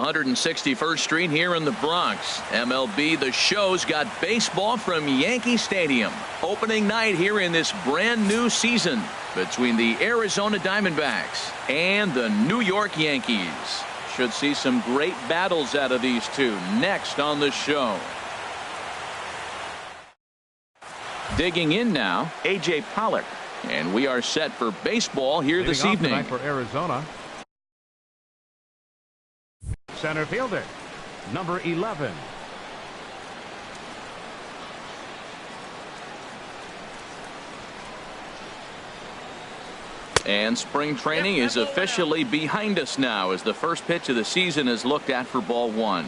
161st Street here in the Bronx. MLB The Show's got baseball from Yankee Stadium. Opening night here in this brand new season between the Arizona Diamondbacks and the New York Yankees. Should see some great battles out of these two next on the show. Digging in now, A.J. Pollock. And we are set for baseball here this evening. For Arizona. Center fielder, number 11. And spring training is officially behind us now as the first pitch of the season is looked at for ball one.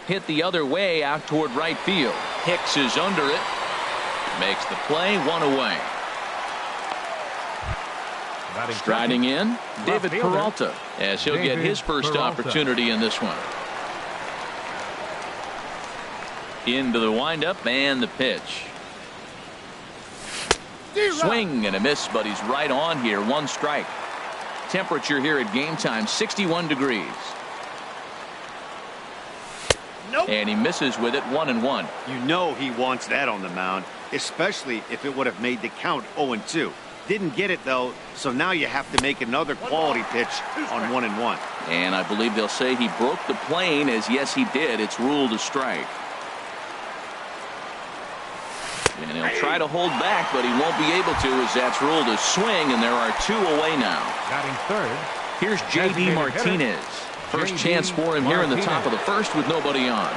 Hit the other way out toward right field. Hicks is under it. Makes the play, one away. Striding in, David Peralta, as he'll get his first opportunity in this one. Into the windup and the pitch. Swing and a miss, but he's right on here. One strike. Temperature here at game time, 61 degrees. And he misses with it, 1-1. You know he wants that on the mound, especially if it would have made the count 0-2. Didn't get it though, so now you have to make another quality pitch on 1-1. And I believe they'll say he broke the plane, as yes he did. It's ruled a strike. And he'll try to hold back, but he won't be able to, as that's ruled a swing, and there are two away now. Batting third. Here's J.D. Martinez. First chance for him here in the top of the first with nobody on.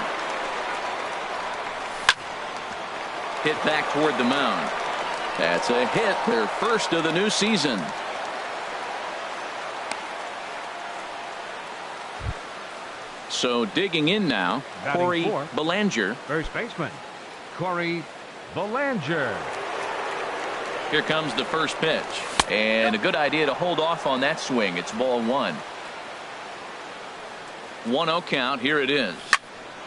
Hit back toward the mound. That's a hit, their first of the new season. So digging in now, Corey Belanger. First baseman, Corey Belanger. Here comes the first pitch. And a good idea to hold off on that swing. It's ball one. 1-0 count. Here it is.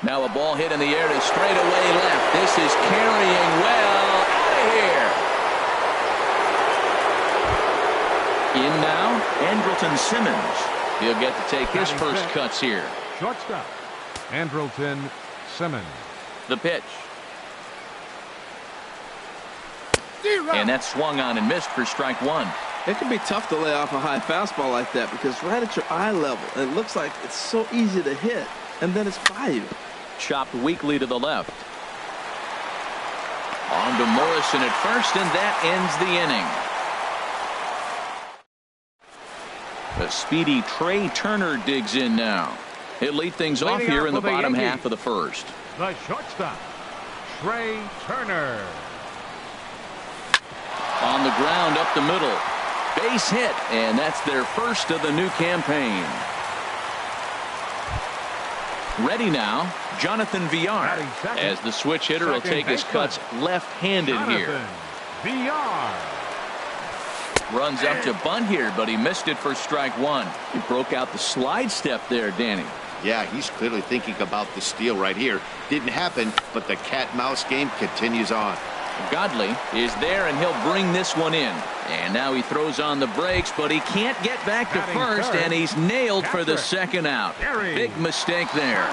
Now a ball hit in the air to straightaway left. This is carrying well out of here. In now, Andrelton Simmons. He'll get to take his first cuts here. Shortstop, Andrelton Simmons. The pitch. And that swung on and missed for strike one. It can be tough to lay off a high fastball like that because right at your eye level, it looks like it's so easy to hit, and then it's by you. Chopped weakly to the left. On to Morrison at first, and that ends the inning. The speedy Trey Turner digs in now. He'll lead things off here in the bottom half of the first. The shortstop, Trey Turner. On the ground up the middle. Base hit, and that's their first of the new campaign. Ready now, Jonathan Villar, as the switch hitter will take his cuts left-handed here. Villar runs up to bunt here, but he missed it for strike one. He broke out the slide step there, Danny. Yeah, he's clearly thinking about the steal right here. Didn't happen, but the cat-mouse game continues on. Godley is there, and he'll bring this one in. And now he throws on the brakes, but he can't get back to first, and he's nailed for the second out. Big mistake there.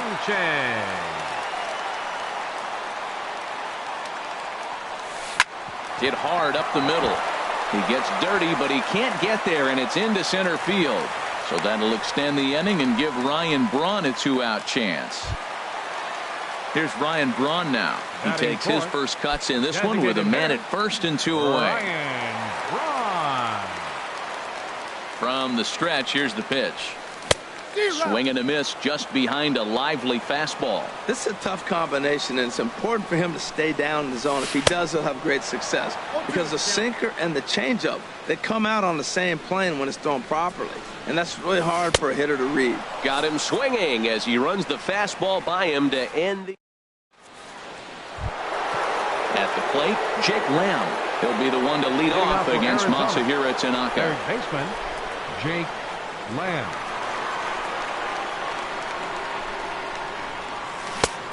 Hit hard up the middle. He gets dirty, but he can't get there, and it's into center field. So that'll extend the inning and give Ryan Braun a two-out chance. Here's Ryan Braun now. He takes his first cuts in this one with a man at first and two away. From the stretch, here's the pitch. Swing and a miss just behind a lively fastball. This is a tough combination, and it's important for him to stay down in the zone. If he does, he'll have great success because the sinker and the changeup, they come out on the same plane when it's thrown properly, and that's really hard for a hitter to read. Got him swinging as he runs the fastball by him to end the... At the plate, Jake Lamb. He'll be the one to lead off against Masahiro Tanaka. Third baseman, Jake Lamb.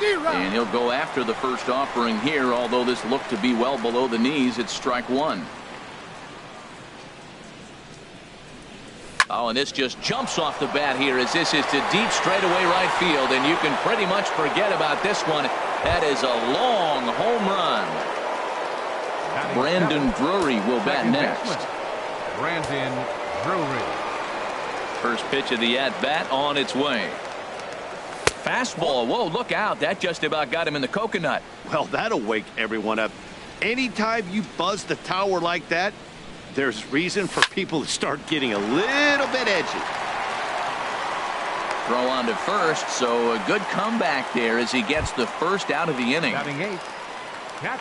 And he'll go after the first offering here, although this looked to be well below the knees. It's strike one. Oh, and this just jumps off the bat here as this is to deep straightaway right field, and you can pretty much forget about this one. That is a long home run. Brandon Drury will bat next. Brandon Drury. First pitch of the at-bat on its way. Fastball. Whoa, look out. That just about got him in the coconut. Well, that'll wake everyone up. Anytime you buzz the tower like that, there's reason for people to start getting a little bit edgy. Throw on to first, so a good comeback there as he gets the first out of the inning.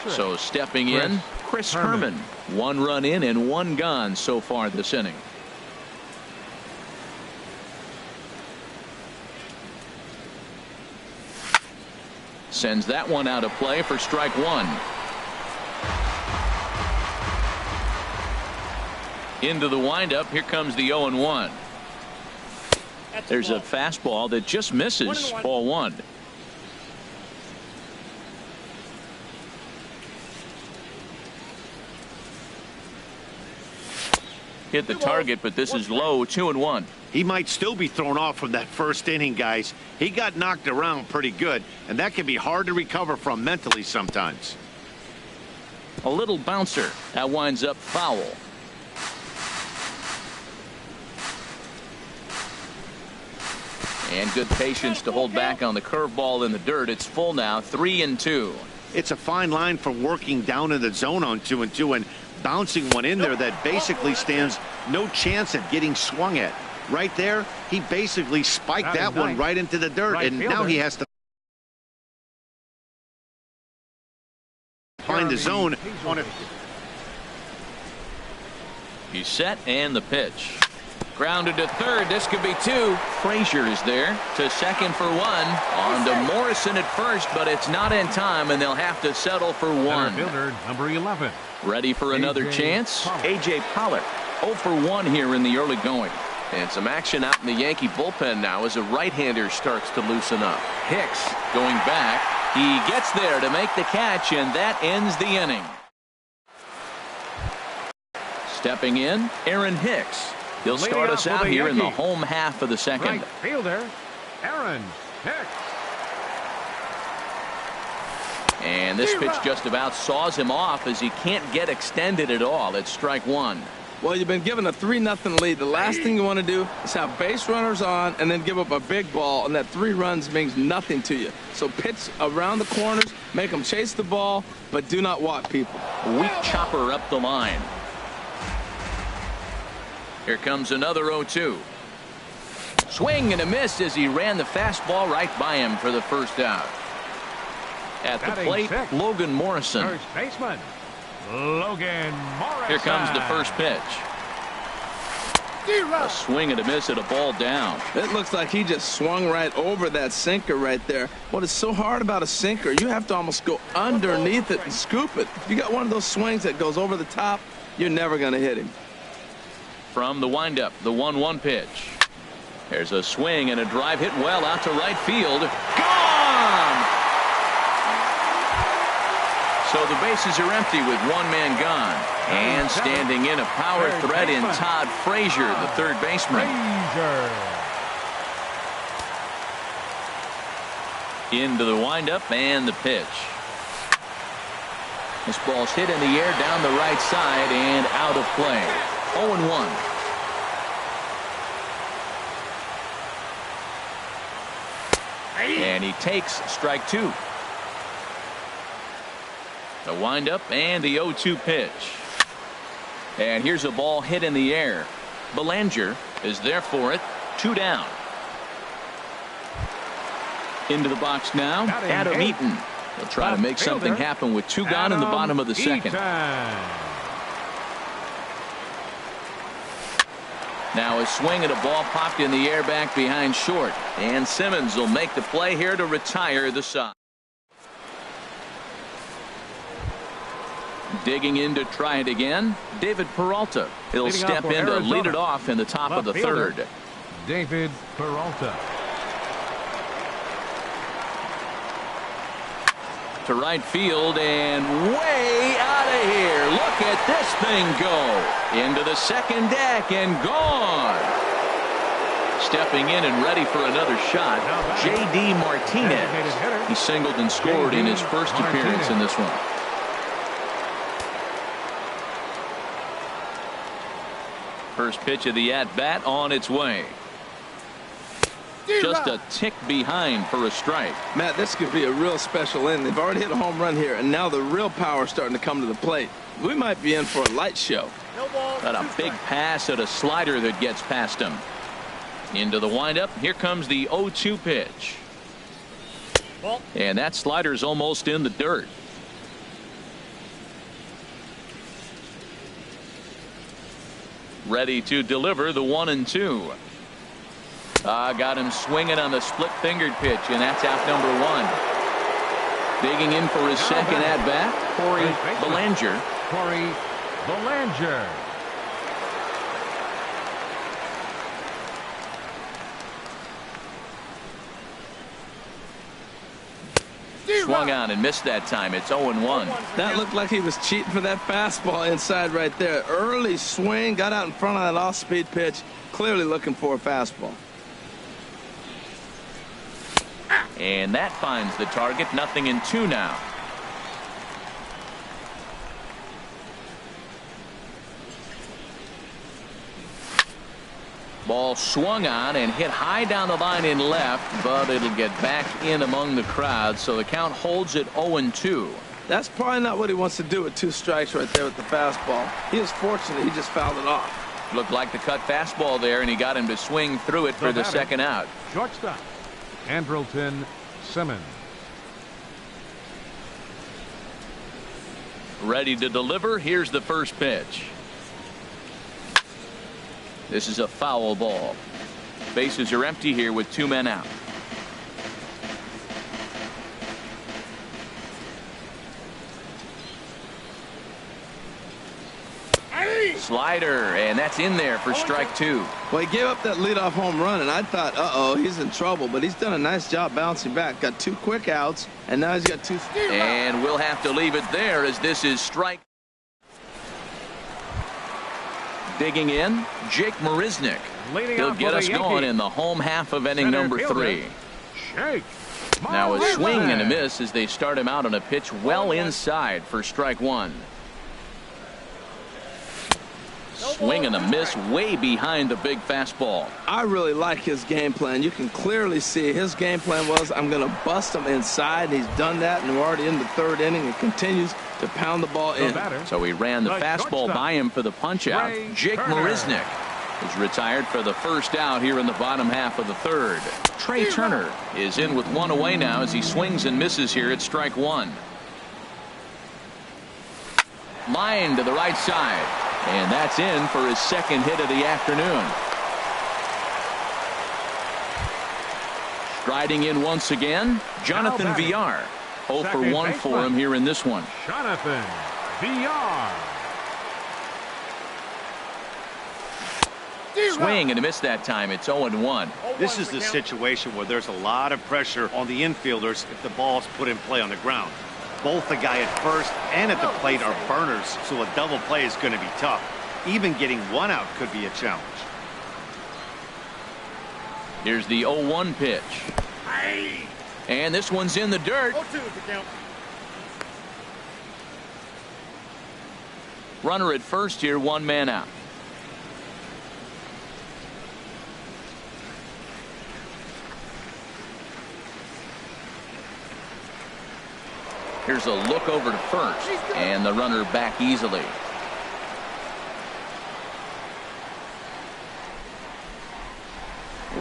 So stepping in, Chris Herman. 1 run in and 1 gone so far this inning. Sends that one out of play for strike 1. Into the windup. Here comes the 0-1. There's a fastball that just misses. Ball 1. Hit the target, but this is low. 2-1. He might still be thrown off from that first inning, guys. He got knocked around pretty good, and that can be hard to recover from mentally sometimes. A little bouncer. That winds up foul. And good patience to hold back on the curveball in the dirt. It's full now. 3-2. It's a fine line from working down in the zone on 2-2 and bouncing one in there that basically stands no chance at getting swung at. Right there, he basically spiked that one right into the dirt, and now he has to find the zone. He's set, and the pitch. Grounded to third. This could be 2. Frazier is there to second for 1. On to Morrison at first, but it's not in time, and they'll have to settle for 1. Fielder, number 11. Ready for another chance? A.J. Pollock. 0 for 1 here in the early going. And some action out in the Yankee bullpen now as a right-hander starts to loosen up. Hicks going back. He gets there to make the catch, and that ends the inning. Stepping in, Aaron Hicks. He'll start us out here in the home half of the second. Right fielder, Aaron Hicks. And this pitch just about saws him off as he can't get extended at all. It's strike 1. Well, you've been given a 3-0 lead. The last thing you want to do is have base runners on and then give up a big ball, and that 3 runs means nothing to you. So pitch around the corners, make them chase the ball, but do not walk people. Weak chopper up the line. Here comes another 0-2. Swing and a miss as he ran the fastball right by him for the first out. At the plate, Logan Morrison. First baseman, Logan Morrison. Here comes the first pitch. A swing and a miss at a ball down. It looks like he just swung right over that sinker right there. What is so hard about a sinker, you have to almost go underneath it and scoop it. If you got one of those swings that goes over the top, you're never going to hit him. From the windup, the 1-1 pitch. There's a swing and a drive hit well out to right field. Gone! So the bases are empty with 1 man gone. And standing in a power threat in Todd Frazier, the third baseman. Into the windup and the pitch. This ball's hit in the air down the right side and out of play. 0-1. And he takes strike 2. The windup and the 0-2 pitch. And here's a ball hit in the air. Belanger is there for it. 2 down. Into the box now, Adam Eaton. He'll try to make something happen with 2 gone in the bottom of the second. Now a swing and a ball popped in the air back behind short. And Simmons will make the play here to retire the side. Digging in to try it again, David Peralta. He'll step in to lead it off in the top of the third. David Peralta. To right field and way out of here. Look at this thing go. Into the second deck and gone. stepping in and ready for another shot, J.D. Martinez. He singled and scored in his first appearance in this one. First pitch of the at-bat on its way. Just a tick behind for a strike. Matt, this could be a real special inning. They've already hit a home run here, and now the real power is starting to come to the plate. We might be in for a light show. Got a big pass at a slider that gets past him. Into the windup. Here comes the 0-2 pitch. And that slider's almost in the dirt. Ready to deliver the 1-2. Got him swinging on the split-fingered pitch, and that's out number 1. Digging in for his second at-bat, Corey Belanger. Corey Belanger. Swung on and missed that time. It's 0-1. That looked like he was cheating for that fastball inside right there. Early swing, got out in front of that off-speed pitch. Clearly looking for a fastball. And that finds the target. 0-2 now. Ball swung on and hit high down the line in left, but it'll get back in among the crowd, so the count holds at 0-2. That's probably not what he wants to do with 2 strikes right there with the fastball. He is fortunate he just fouled it off. Looked like the cut fastball there, and he got him to swing through it for the second out. Shortstop, Andrelton Simmons. Ready to deliver. Here's the first pitch. This is a foul ball. Bases are empty here with 2 men out. Slider, and that's in there for strike 2. Well, he gave up that leadoff home run, and I thought, uh-oh, he's in trouble. But he's done a nice job bouncing back. Got 2 quick outs, and now he's got 2. And we'll have to leave it there as this is strike. Digging in, Jake Marisnick. He'll get us going in the home half of inning number 3. Now a swing and a miss as they start him out on a pitch well inside for strike 1. Swing and a miss way behind the big fastball. I really like his game plan. You can clearly see his game plan was, I'm going to bust him inside, and he's done that, and we're already in the 3rd inning and continues to pound the ball in. So he ran the fastball by him for the punch out. Jake Marisnick is retired for the first out here in the bottom half of the 3rd. Trey Turner is in with 1 away now as he swings and misses here at strike 1. Line to the right side. And that's in for his second hit of the afternoon. Striding in once again, Jonathan Villar. 0 for 1 for him here in this one. Jonathan Villar. Swing and a miss that time. It's 0-1. This is the situation where there's a lot of pressure on the infielders if the ball's put in play on the ground. Both the guy at first and at the plate are burners, so a double play is going to be tough. Even getting 1 out could be a challenge. Here's the 0-1 pitch. And this one's in the dirt. Runner at first here, 1 man out. Here's a look over to first, and the runner back easily.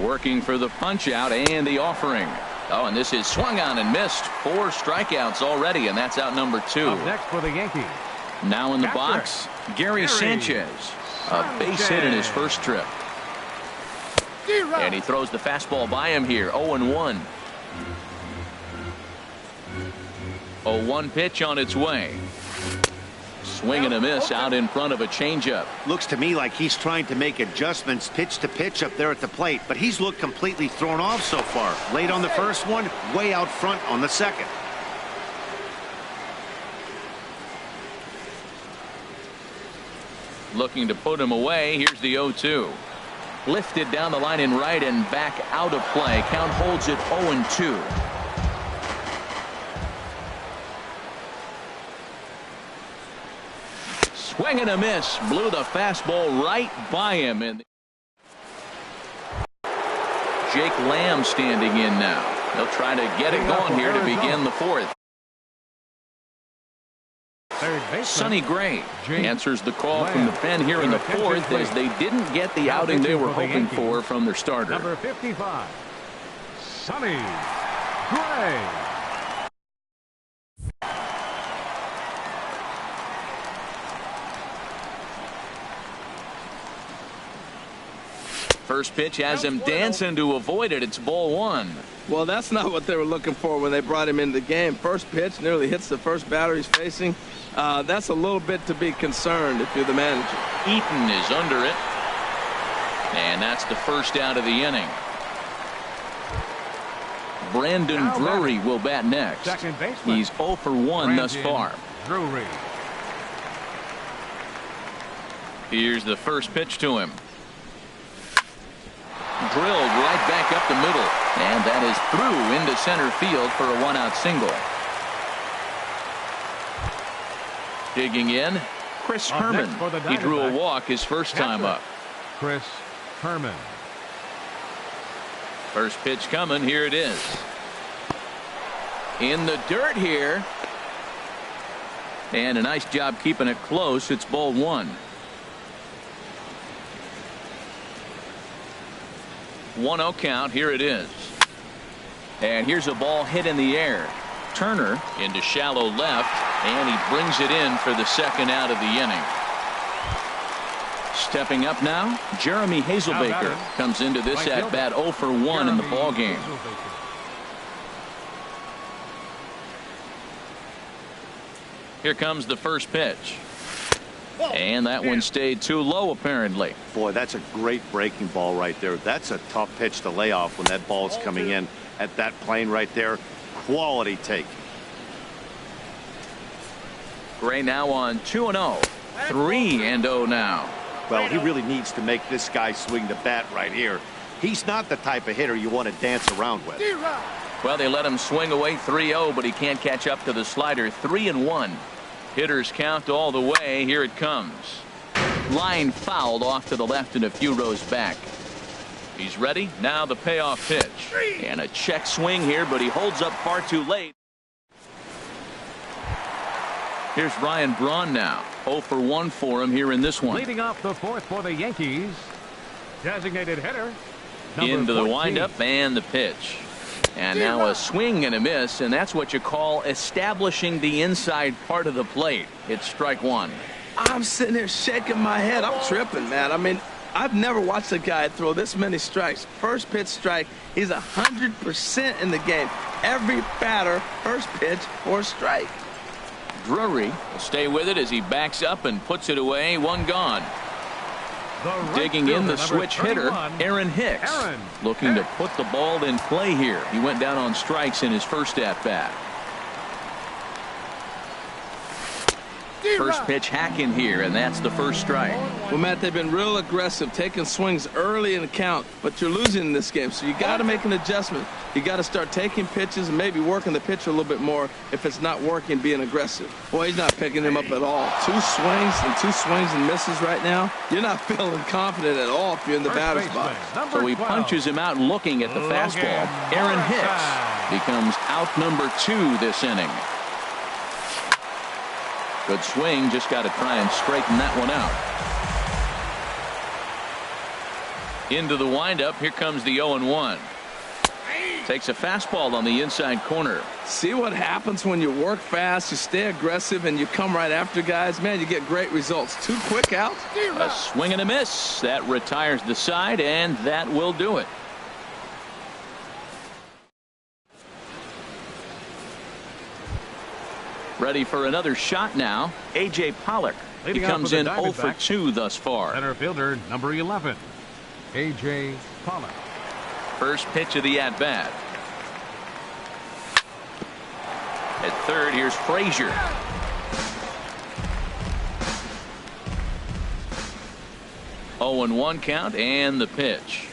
Working for the punch out and the offering. Oh, and this is swung on and missed. 4 strikeouts already, and that's out number 2. Up next for the Yankees. Now in the box, Gary Sanchez. A base hit in his first trip. And he throws the fastball by him here. 0-1. 0-1 pitch on its way. Swing and a miss out in front of a changeup. Looks to me like he's trying to make adjustments pitch to pitch up there at the plate, but he's looked completely thrown off so far. Late on the first one, way out front on the second. Looking to put him away. Here's the 0-2. Lifted down the line in right and back out of play. Count holds it 0-2. Swing and a miss. Blew the fastball right by him. And Jake Lamb standing in now. They'll try to get it going here to begin the fourth. Sonny Gray answers the call from the pen here in the fourth as they didn't get the outing they were hoping for from their starter. Number 55, Sonny Gray. First pitch has him dancing to avoid it. It's ball one. Well, that's not what they were looking for when they brought him into the game. First pitch nearly hits the first batter he's facing. That's a little bit to be concerned if you're the manager. Eaton is under it. And that's the first out of the inning. Brandon Drury will bat next. Second baseman. He's 0 for 1 thus far. Drury. Here's the first pitch to him. Drilled right back up the middle. And that is through into center field for a one-out single. Digging in, Chris Herman. He drew a walk his first time up. Chris Herman. First pitch coming. Here it is. In the dirt here. And a nice job keeping it close. It's ball one. 1-0 count. Here it is. And here's a ball hit in the air. Turner into shallow left, and he brings it in for the second out of the inning. Stepping up now, Jeremy Hazelbaker comes into this at bat 0 for 1 in the ball game. Here comes the first pitch. And that one stayed too low, apparently. Boy, that's a great breaking ball right there. That's a tough pitch to lay off when that ball's coming in at that plane right there. Quality take. Gray now on 2-0. 3-0 now. Well, he really needs to make this guy swing the bat right here. He's not the type of hitter you want to dance around with. Well, they let him swing away 3-0, but he can't catch up to the slider. 3-1. Hitters count all the way. Here it comes. Line fouled off to the left and a few rows back. He's ready. Now the payoff pitch. And a check swing here, but he holds up far too late. Here's Ryan Braun now. 0 for 1 for him here in this one. Leading off the fourth for the Yankees, designated hitter. Into the 14. windup and the pitch. And now a swing and a miss, and that's what you call establishing the inside part of the plate. It's strike one. I'm sitting here shaking my head. I'm tripping, man. I mean, I've never watched a guy throw this many strikes. First pitch strike. He's 100% in the game. Every batter, first pitch or strike. Drury will stay with it as he backs up and puts it away. One gone. Digging in the switch hitter, Aaron Hicks. Looking to put the ball in play here. He went down on strikes in his first at-bat. First pitch hacking here, and that's the first strike. Well, Matt, they've been real aggressive, taking swings early in the count, but you're losing in this game, so you got to make an adjustment. You got to start taking pitches and maybe working the pitcher a little bit more if it's not working, being aggressive. Boy, he's not picking him up at all. Two swings and misses right now. You're not feeling confident at all if you're in the batter's box. So he punches him out looking at the fastball. Aaron Hicks becomes out number 2 this inning. Good swing, just got to try and straighten that one out. Into the windup, here comes the 0-1. Takes a fastball on the inside corner. See what happens when you work fast, you stay aggressive, and you come right after guys. Man, you get great results. 2 quick outs. A swing and a miss. That retires the side, and that will do it. Ready for another shot now. A.J. Pollock. He comes in 0 for 2 thus far. Center fielder, number 11, A.J. Pollock. First pitch of the at-bat. At third, here's Frazier. 0-1 count and the pitch.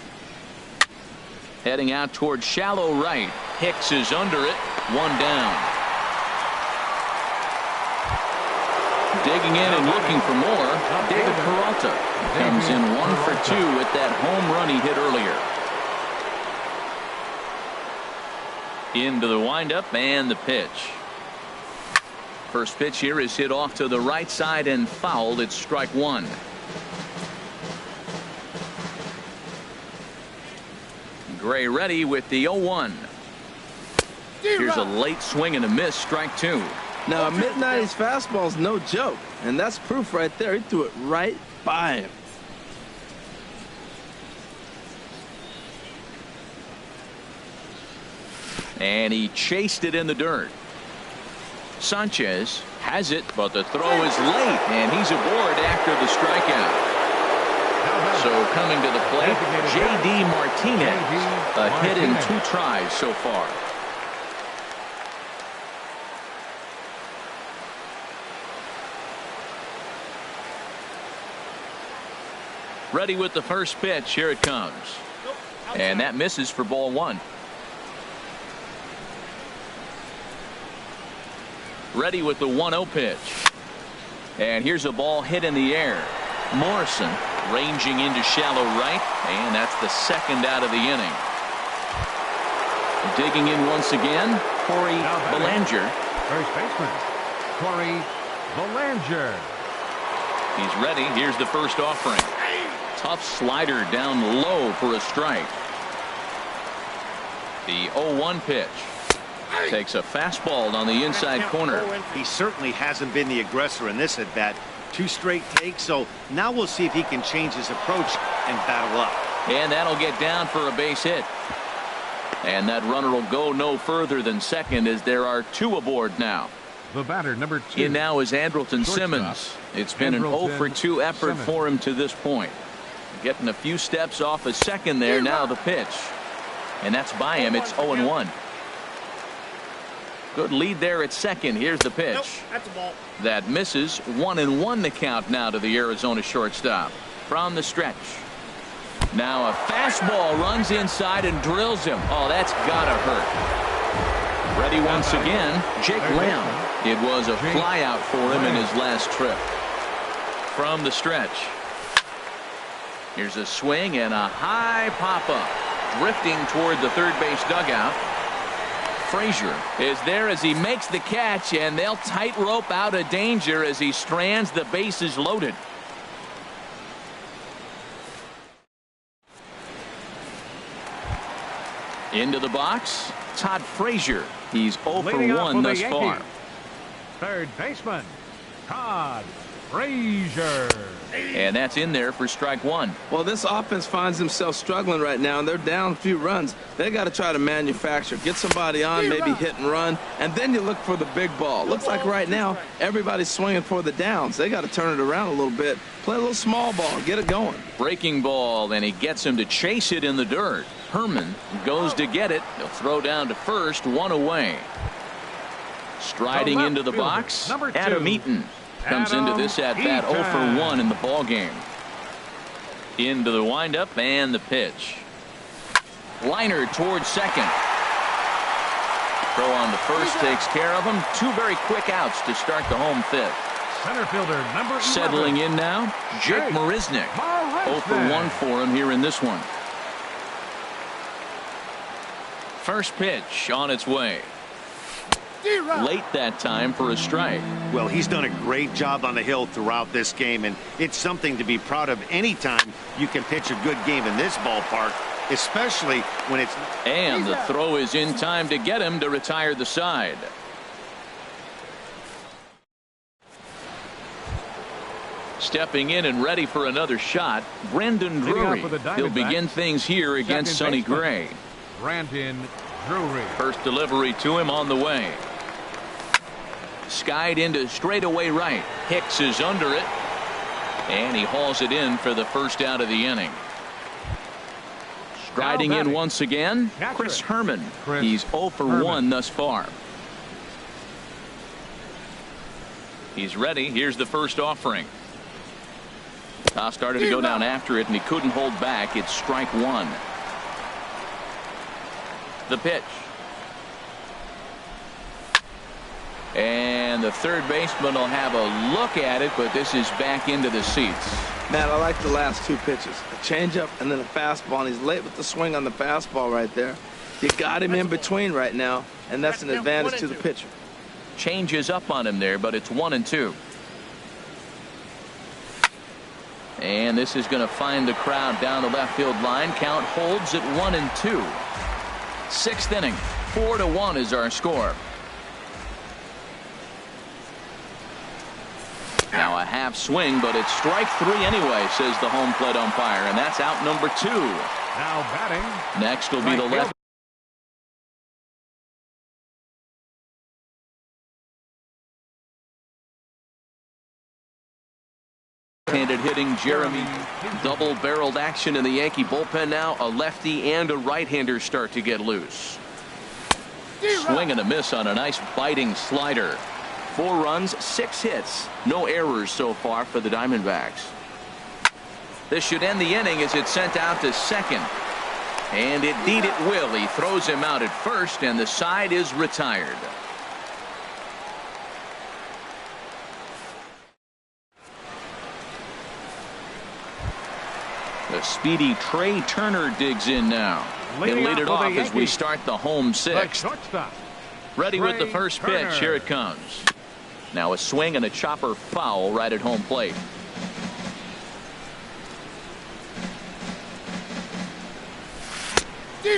Heading out towards shallow right. Hicks is under it. One down. Digging in and looking for more. David Peralta comes in 1 for 2 with that home run he hit earlier. Into the windup and the pitch. First pitch here is hit off to the right side and fouled. It's strike one. Gray ready with the 0-1. Here's a late swing and a miss. Strike two. Now, a mid-90s fastball is no joke, and that's proof right there. He threw it right by him. And he chased it in the dirt. Sanchez has it, but the throw is late, and he's aboard after the strikeout. So coming to the plate, J.D. Martinez, a hit in 2 tries so far. Ready with the first pitch. Here it comes. And that misses for ball one. Ready with the 1-0 pitch. And here's a ball hit in the air. Morrison ranging into shallow right, and that's the second out of the inning. Digging in once again, Corey Belanger. First baseman, Corey Belanger. He's ready. Here's the first offering. Tough slider down low for a strike. The 0-1 pitch. Takes a fastball on the inside corner. He certainly hasn't been the aggressor in this at bat. 2 straight takes, so now we'll see if he can change his approach and battle up. And that'll get down for a base hit. And that runner will go no further than second as there are 2 aboard now. The batter, number 2. In now is Andrelton Simmons. It's been an 0 for 2 effort for him to this point. Getting a few steps off a second there. Now the pitch. And that's by him. It's 0-1. Good lead there at second. Here's the pitch. Nope, that's a ball. That misses. 1-1 the count now to the Arizona shortstop. From the stretch. Now a fastball runs inside and drills him. Oh, that's gotta hurt. Ready once again, Jake Lamb. It was a flyout for him in his last trip. From the stretch. Here's a swing and a high pop-up. Drifting toward the third base dugout. Frazier is there as he makes the catch, and they'll tightrope out of danger as he strands the bases loaded. Into the box, Todd Frazier. He's 0 for 1 thus far. Third baseman, Todd Frazier. And that's in there for strike one. Well, this offense finds themselves struggling right now, and they're down a few runs. They got to try to manufacture, get somebody on, maybe hit and run, and then you look for the big ball. Looks like right now everybody's swinging for the downs. They got to turn it around a little bit, play a little small ball, get it going. Breaking ball, and he gets him to chase it in the dirt. Herman goes to get it. He'll throw down to first, 1 away. Striding into the box, Adam Eaton comes into this at bat 0 for 1 in the ball game. Into the windup and the pitch. Liner towards second. Throw on to first takes care of him. 2 very quick outs to start the home fifth. Center fielder number 11. Settling in now, Jake Marisnick. 0 for 1 for him here in this one. First pitch on its way. Late that time for a strike. Well, he's done a great job on the hill throughout this game, and it's something to be proud of anytime you can pitch a good game in this ballpark, especially when it's... And the throw is in time to get him to retire the side. Stepping in and ready for another shot, Brandon Drury. He'll begin things here against Sonny Gray. Brandon Drury. First delivery to him on the way. Skied into straightaway right. Hicks is under it. And he hauls it in for the first out of the inning. Striding in once again, Chris Herman. He's 0 for 1 thus far. He's ready. Here's the first offering. Started to go down after it, and he couldn't hold back. It's strike one. The pitch. And the third baseman will have a look at it, but this is back into the seats. Matt, I like the last two pitches. A changeup and then a fastball, and he's late with the swing on the fastball right there. You got him in between right now, and that's an advantage to the pitcher. Changes up on him there, but it's 1-2. And this is going to find the crowd down the left field line. Count holds at 1-2. Sixth inning, 4-1 is our score. Now a half swing, but it's strike three anyway, says the home plate umpire, and that's out number 2. Now batting. Next will be the left. Handed hitting Jeremy. Double-barreled action in the Yankee bullpen now. A lefty and a right-hander start to get loose. Swing and a miss on a nice biting slider. 4 runs, 6 hits. No errors so far for the Diamondbacks. This should end the inning as it's sent out to second. And indeed it will. He throws him out at first, and the side is retired. The speedy Trey Turner digs in now. He'll lead it off as we start the home sixth. Ready with the first pitch. Here it comes. Now a swing and a chopper foul right at home plate.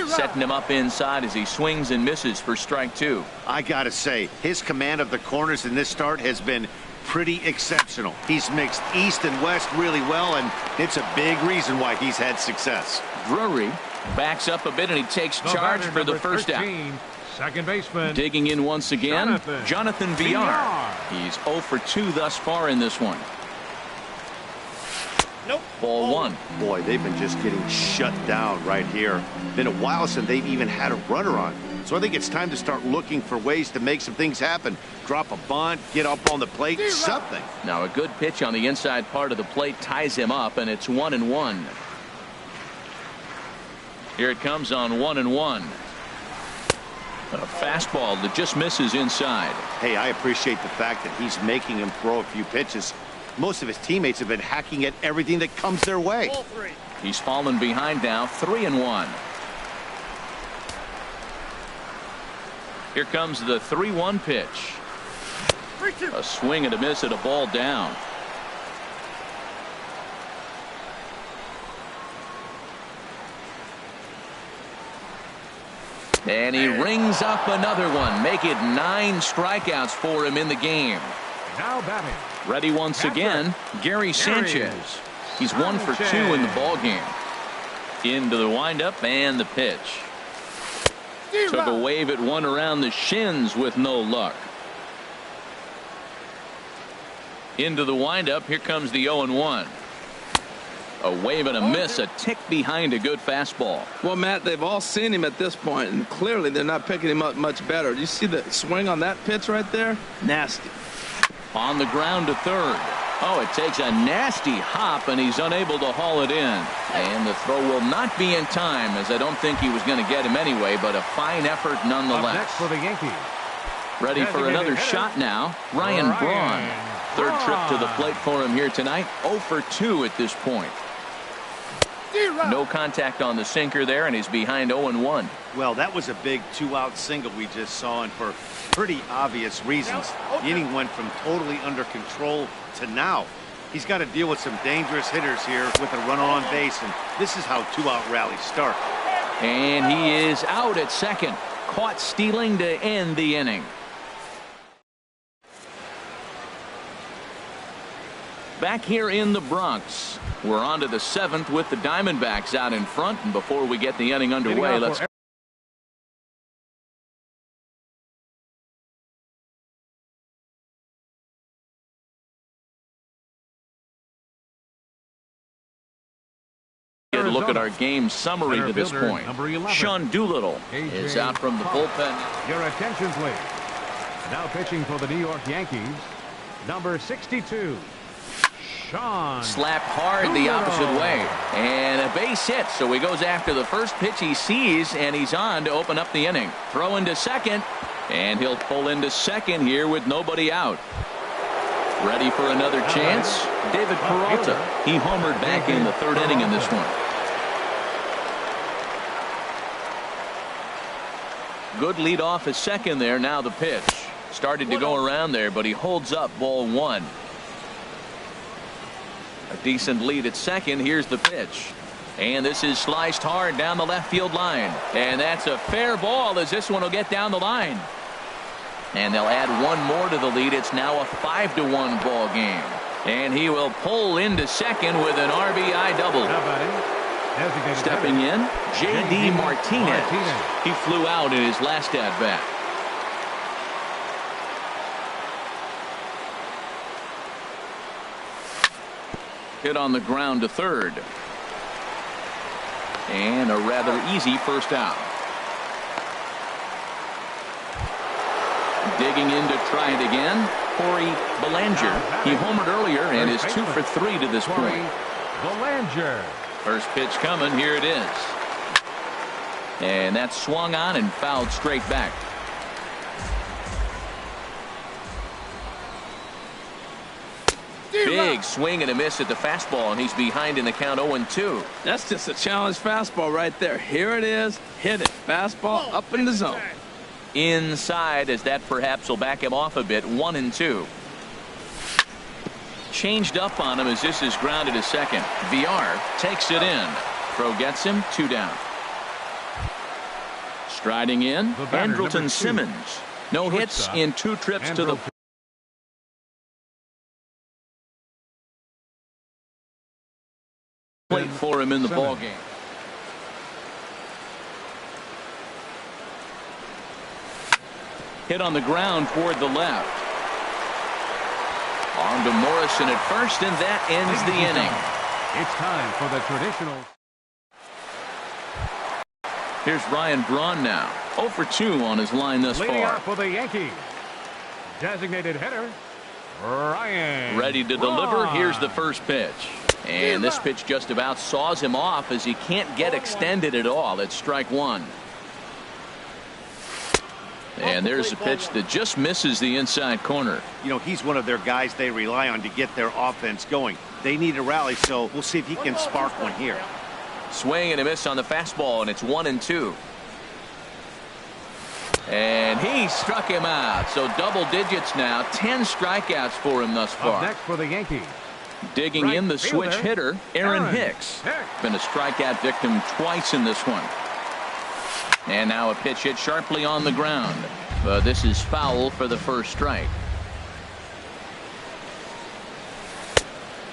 Setting him up inside as he swings and misses for strike 2. I gotta say, his command of the corners in this start has been pretty exceptional. He's mixed east and west really well, and it's a big reason why he's had success. Drury backs up a bit, and he takes charge for the first out. Second baseman. Digging in once again, Jonathan Villar. He's 0 for 2 thus far in this one. Nope. Ball 1. Boy, they've been just getting shut down right here. Been a while since they've even had a runner on. So I think it's time to start looking for ways to make some things happen. Drop a bunt, get up on the plate, something. Now a good pitch on the inside part of the plate ties him up, and it's 1-1. Here it comes on 1-1. A fastball that just misses inside. Hey, I appreciate the fact that he's making him throw a few pitches. Most of his teammates have been hacking at everything that comes their way. He's fallen behind now, 3-1. Here comes the 3-1 pitch. A swing and a miss at a ball down. And he rings up another one. Make it 9 strikeouts for him in the game. Now batting. Ready once again, Gary Sanchez. He's 1 for 2 in the ball game. Into the windup and the pitch. Took a wave at one around the shins with no luck. Into the windup. Here comes the 0-1. A wave and a miss, a tick behind a good fastball. Well, Matt, they've all seen him at this point, and clearly they're not picking him up much better. Do you see the swing on that pitch right there? Nasty. On the ground to third. Oh, it takes a nasty hop, and he's unable to haul it in. And the throw will not be in time, as I don't think he was going to get him anyway, but a fine effort nonetheless. Up next for the Yankees. Ready for another shot now, Ryan Braun. Third trip to the plate for him here tonight. 0 for 2 at this point. No contact on the sinker there, and he's behind 0-1. Well, that was a big 2-out single we just saw, and for pretty obvious reasons. The inning went from totally under control to now. He's got to deal with some dangerous hitters here with a runner on base, and this is how 2-out rallies start. And he is out at second. Caught stealing to end the inning. Back here in the Bronx, we're on to the 7th with the Diamondbacks out in front. And before we get the inning underway, let's get a look at our game summary to this point. Sean Doolittle is out from the bullpen. Your attention, please. Now pitching for the New York Yankees, number 62. Slapped hard the opposite way. And a base hit. So he goes after the first pitch he sees, and he's on to open up the inning. Throw into second. And he'll pull into second here with nobody out. Ready for another chance? David Peralta. He homered back in the third inning in this one. Good lead off at second there. Now the pitch. Started to go around there, but he holds up ball one. A decent lead at second. Here's the pitch. And this is sliced hard down the left field line. And that's a fair ball as this one will get down the line. And they'll add one more to the lead. It's now a 5-1 ball game. And he will pull into second with an RBI double. Stepping in, J.D. Martinez. He flew out in his last at-bat. Hit on the ground to third. And a rather easy first out. Digging in to try it again, Corey Belanger. He homered earlier and is 2 for 3 to this point. Belanger. First pitch coming. Here it is. And that's swung on and fouled straight back. Big swing and a miss at the fastball, and he's behind in the count 0-2. That's just a challenge fastball right there. Here it is. Hit it. Fastball up in the zone. Inside, as that perhaps will back him off a bit. 1-2. Changed up on him as this is grounded to second. VR takes it in. Throw gets him. 2 down. Striding in, Andrelton Simmons. No hits in 2 trips to the plate for him in the ball game. Hit on the ground toward the left. On to Morrison at first, and that ends the inning. It's time for the traditional. Here's Ryan Braun now. 0 for 2 on his line thus Leading far. off for the Yankees, designated hitter, Ryan Ready to deliver. Here's the first pitch. And this pitch just about saws him off as he can't get extended at all. It's strike one. And there's a pitch that just misses the inside corner. You know, he's one of their guys they rely on to get their offense going. They need a rally, so we'll see if he can spark one here. Swing and a miss on the fastball, and it's 1-2. And he struck him out. So double digits now. 10 strikeouts for him thus far. Up next for the Yankees. Digging in the switch hitter, Aaron Hicks. Been a strikeout victim twice in this one. And now a pitch hit sharply on the ground. But this is foul for the first strike.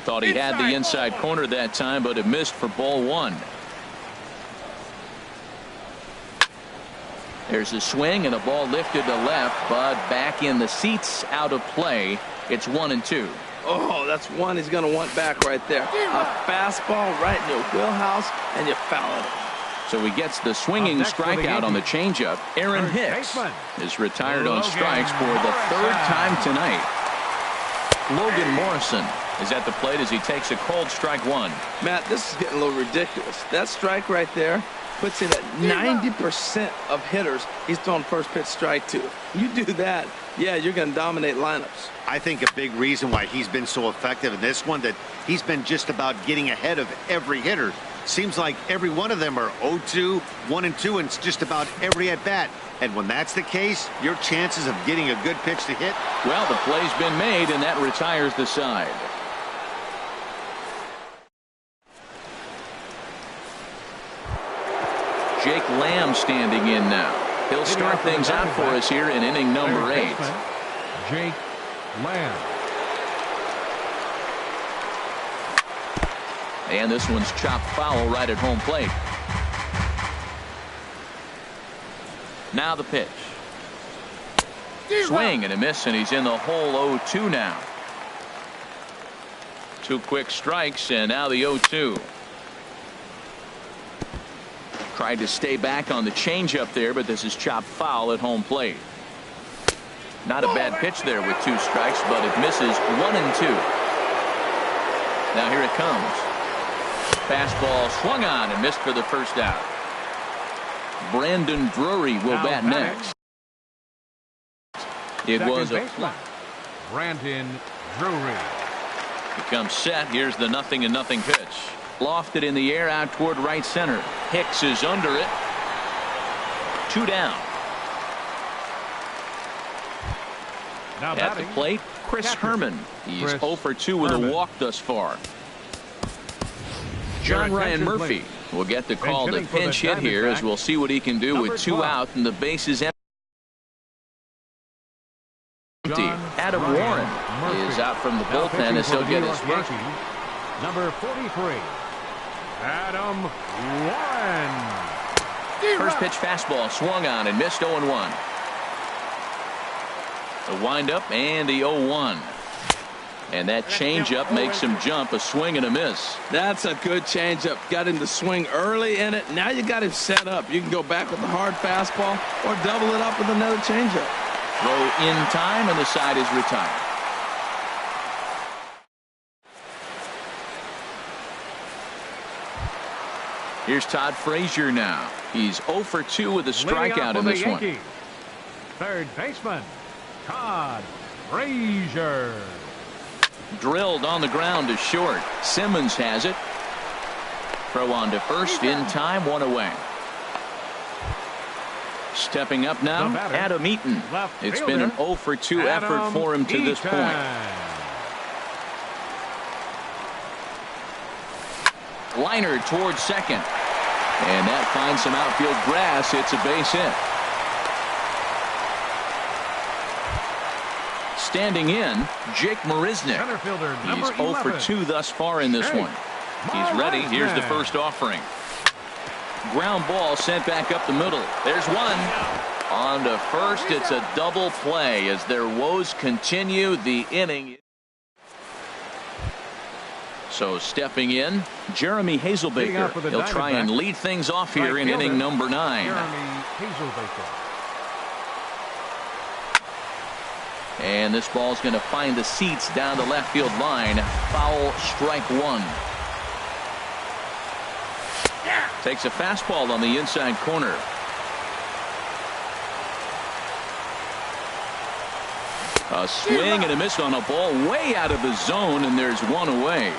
Thought he had the inside corner that time, but it missed for ball one. There's a swing and a ball lifted to left, but back in the seats, out of play. It's 1-2. Oh, that's one he's going to want back right there. A fastball right in your wheelhouse, and you foul it. So he gets the swinging strikeout on the changeup. Aaron Hicks is retired on strikes for the 3rd time tonight. Logan Morrison is at the plate as he takes a cold strike one. Matt, this is getting a little ridiculous. That strike right there puts him at 90% of hitters he's throwing first pitch strike to. You do that, yeah, you're going to dominate lineups. I think a big reason why he's been so effective in this one, that he's been just about getting ahead of every hitter. Seems like every one of them are 0-2, 1-2, and it's just about every at-bat. And when that's the case, your chances of getting a good pitch to hit. Well, the play's been made, and that retires the side. Jake Lamb standing in now. He'll start things out for us here in inning number 8. Jake Lamb. And this one's chopped foul right at home plate. Now the pitch. Swing and a miss, and he's in the hole 0-2 now. 2 quick strikes, and now the 0-2. Tried to stay back on the changeup there, but this is chopped foul at home plate. Not a bad pitch there with 2 strikes, but it misses 1-2. Now here it comes. Fastball swung on and missed for the first out. Brandon Drury will bat next. It was a baseman, Brandon Drury. Becomes set. Here's the 0-0 pitch. Lofted in the air out toward right center. Hicks is under it. 2 down. Now At the plate, Chris Herman. He's 0 for 2 with a walk thus far. John Ryan Murphy will get the call to pinch hit here, as we'll see what he can do with 2 out and the bases empty. Adam Warren is out from the bullpen as he'll get his first. Number 43, Adam Warren. First pitch fastball swung on and missed. 0-1. The windup and the 0-1. And that changeup makes him jump. A swing and a miss. That's a good changeup. Got him to swing early in it. Now you got him set up. You can go back with the hard fastball or double it up with another changeup. Throw in time, and the side is retired. Here's Todd Frazier now. He's 0 for 2 with a strikeout in this one. Third baseman, Todd Frazier. Drilled on the ground to short. Simmons has it. Throw on to first in time, 1 away. Stepping up now, Adam Eaton. It's been an 0 for 2 effort for him to this point. Liner towards second. And that finds some outfield grass. It's a base hit. Standing in, Jake Marisnick. He's 0 for 2 thus far in this one. He's ready. Here's the first offering. Ground ball sent back up the middle. There's one. On to first. It's a double play as their woes continue the inning. So stepping in, Jeremy Hazelbaker. He'll try and lead things off here in inning number 9. And this ball's going to find the seats down the left field line. Foul, strike 1. Takes a fastball on the inside corner. A swing and a miss on a ball way out of the zone, and there's 1 away.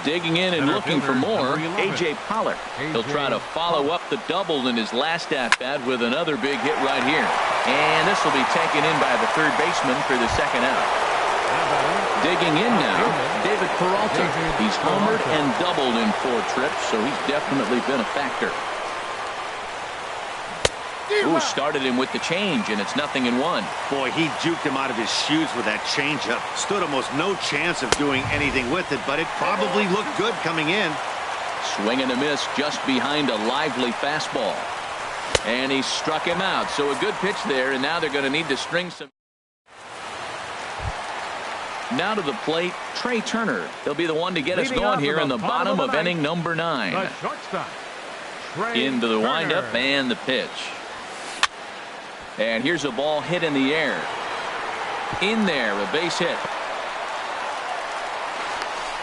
Digging in and looking for more, A.J. Pollock. He'll try to follow up the double in his last at-bat with another big hit right here. And this will be taken in by the third baseman for the second out. Digging in now, David Peralta. He's homered and doubled in 4 trips, so he's definitely been a factor. Ooh, started him with the change, and it's 0-1. Boy, he juked him out of his shoes with that changeup. Stood almost no chance of doing anything with it, but it probably looked good coming in. Swing and a miss just behind a lively fastball. And he struck him out, so a good pitch there, and now they're going to need to string some. Now to the plate, Trey Turner. He'll be the one to get us going here in the bottom of inning number 9. Into the windup and the pitch. And here's a ball hit in the air. In there, a base hit.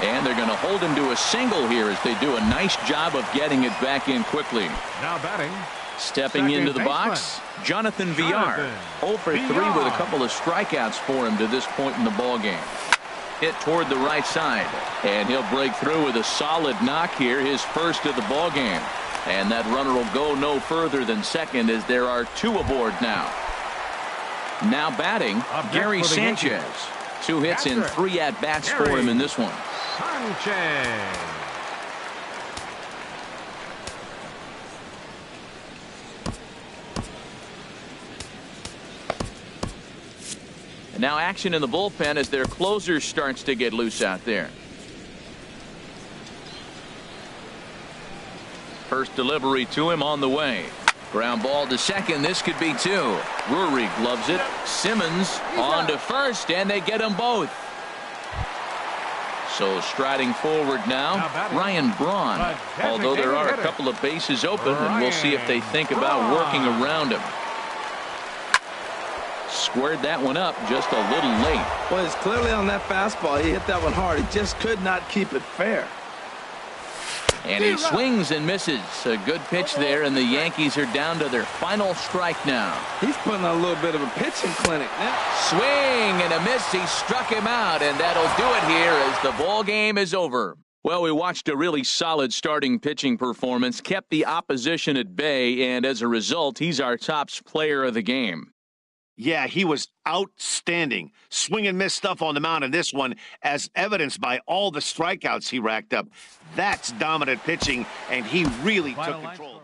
And they're going to hold him to a single here as they do a nice job of getting it back in quickly. Now batting. Stepping into the box, Jonathan Villar. 0 for 3 with a couple of strikeouts for him to this point in the ball game. Hit toward the right side, and he'll break through with a solid knock here, his first of the ball game. And that runner will go no further than second as there are 2 aboard now. Now batting, Gary Sanchez. 2 hits and 3 at-bats for him in this one. Sanchez. And now action in the bullpen as their closer starts to get loose out there. First delivery to him on the way. Ground ball to second. This could be 2. Drury gloves it. Simmons on to first, and they get them both. So striding forward now, Ryan Braun. Although there are a couple of bases open, and we'll see if they think about working around him. squared that one up just a little late. Well, it's clearly on that fastball. He hit that one hard. He just could not keep it fair. And he swings and misses. A good pitch there, and the Yankees are down to their final strike now. He's putting on a little bit of a pitching clinic now. Swing and a miss. He struck him out, and that'll do it here as the ball game is over. Well, we watched a really solid starting pitching performance, kept the opposition at bay, and as a result, he's our top player of the game. Yeah, he was outstanding. Swing and miss stuff on the mound in this one, as evidenced by all the strikeouts he racked up. That's dominant pitching, and he really took control.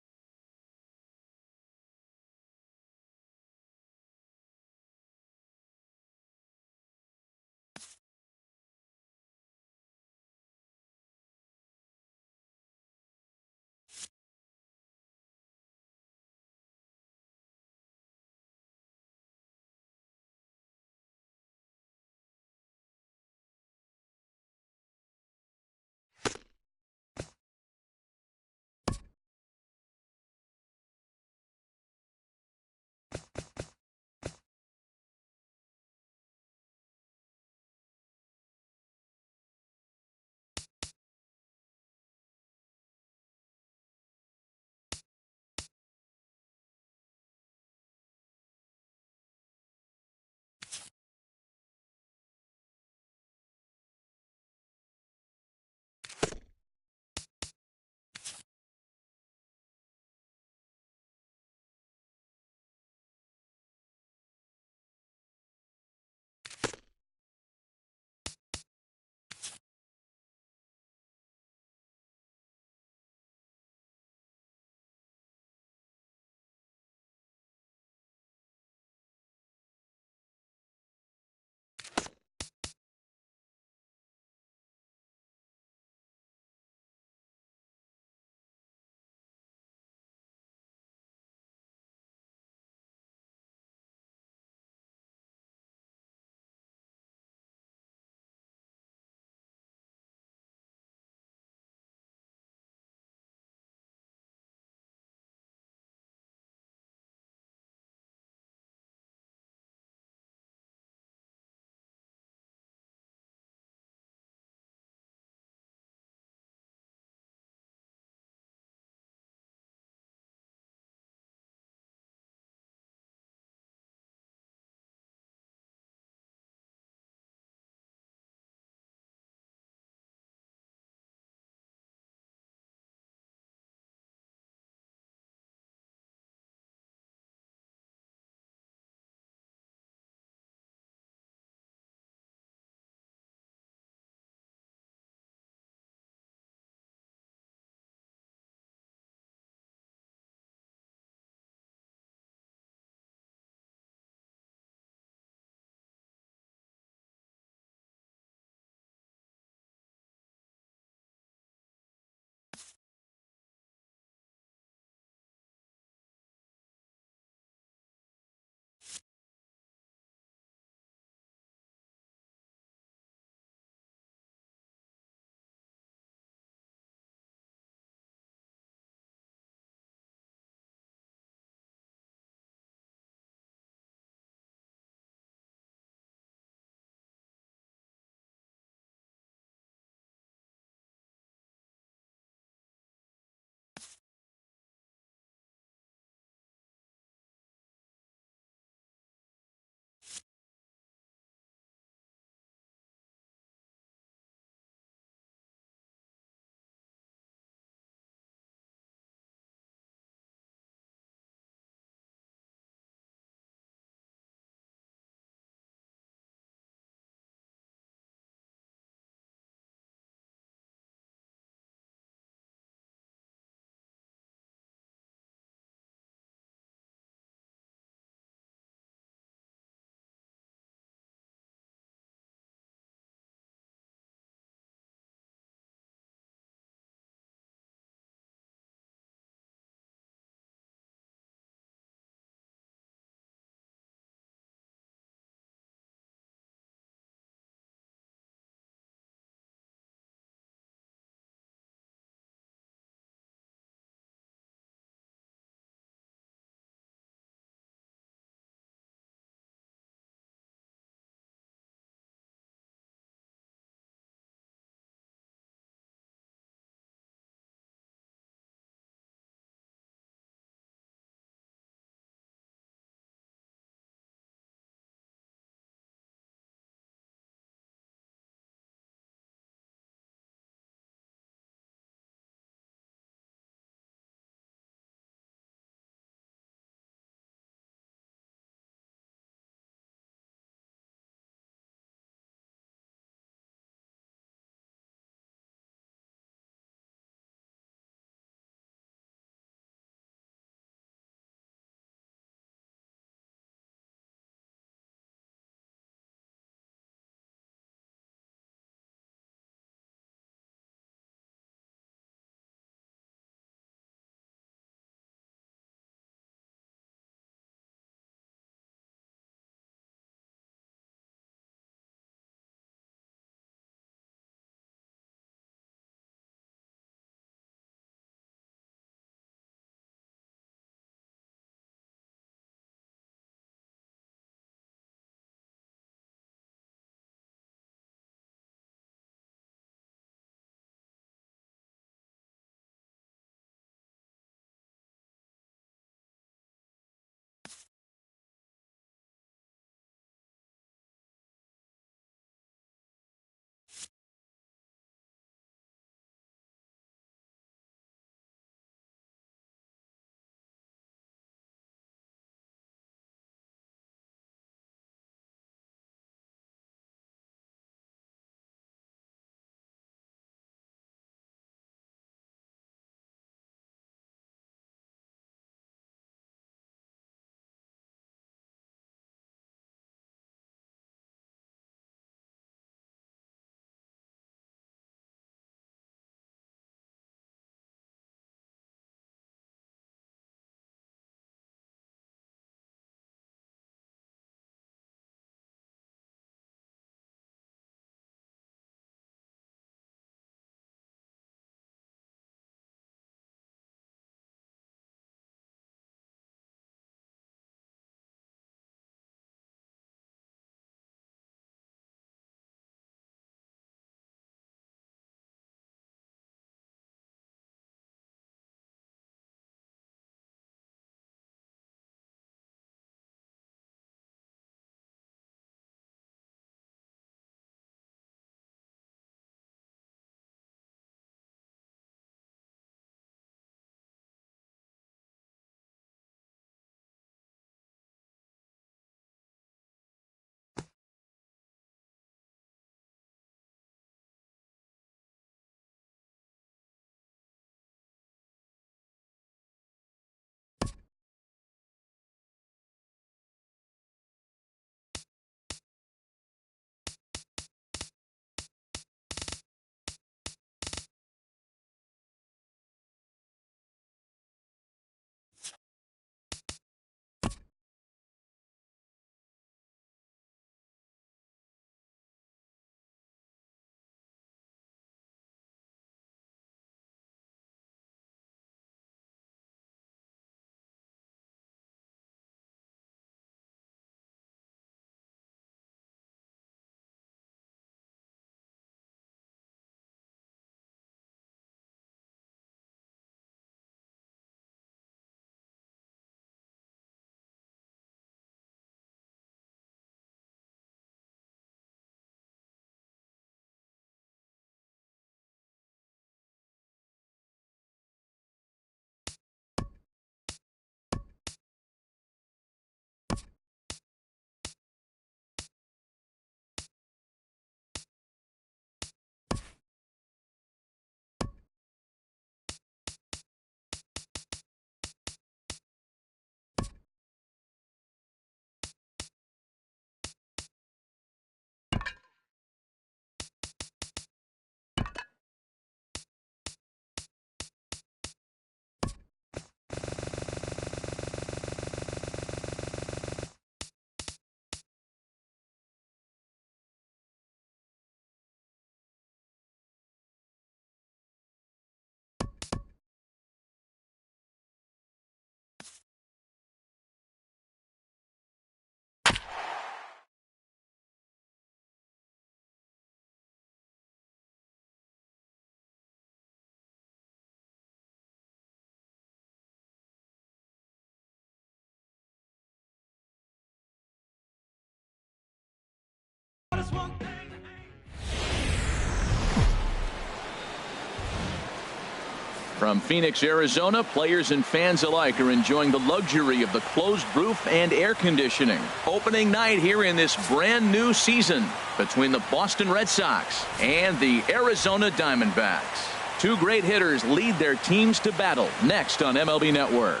From Phoenix, Arizona, players and fans alike are enjoying the luxury of the closed roof and air conditioning. Opening night here in this brand new season between the Boston Red Sox and the Arizona Diamondbacks. Two great hitters lead their teams to battle next on MLB Network.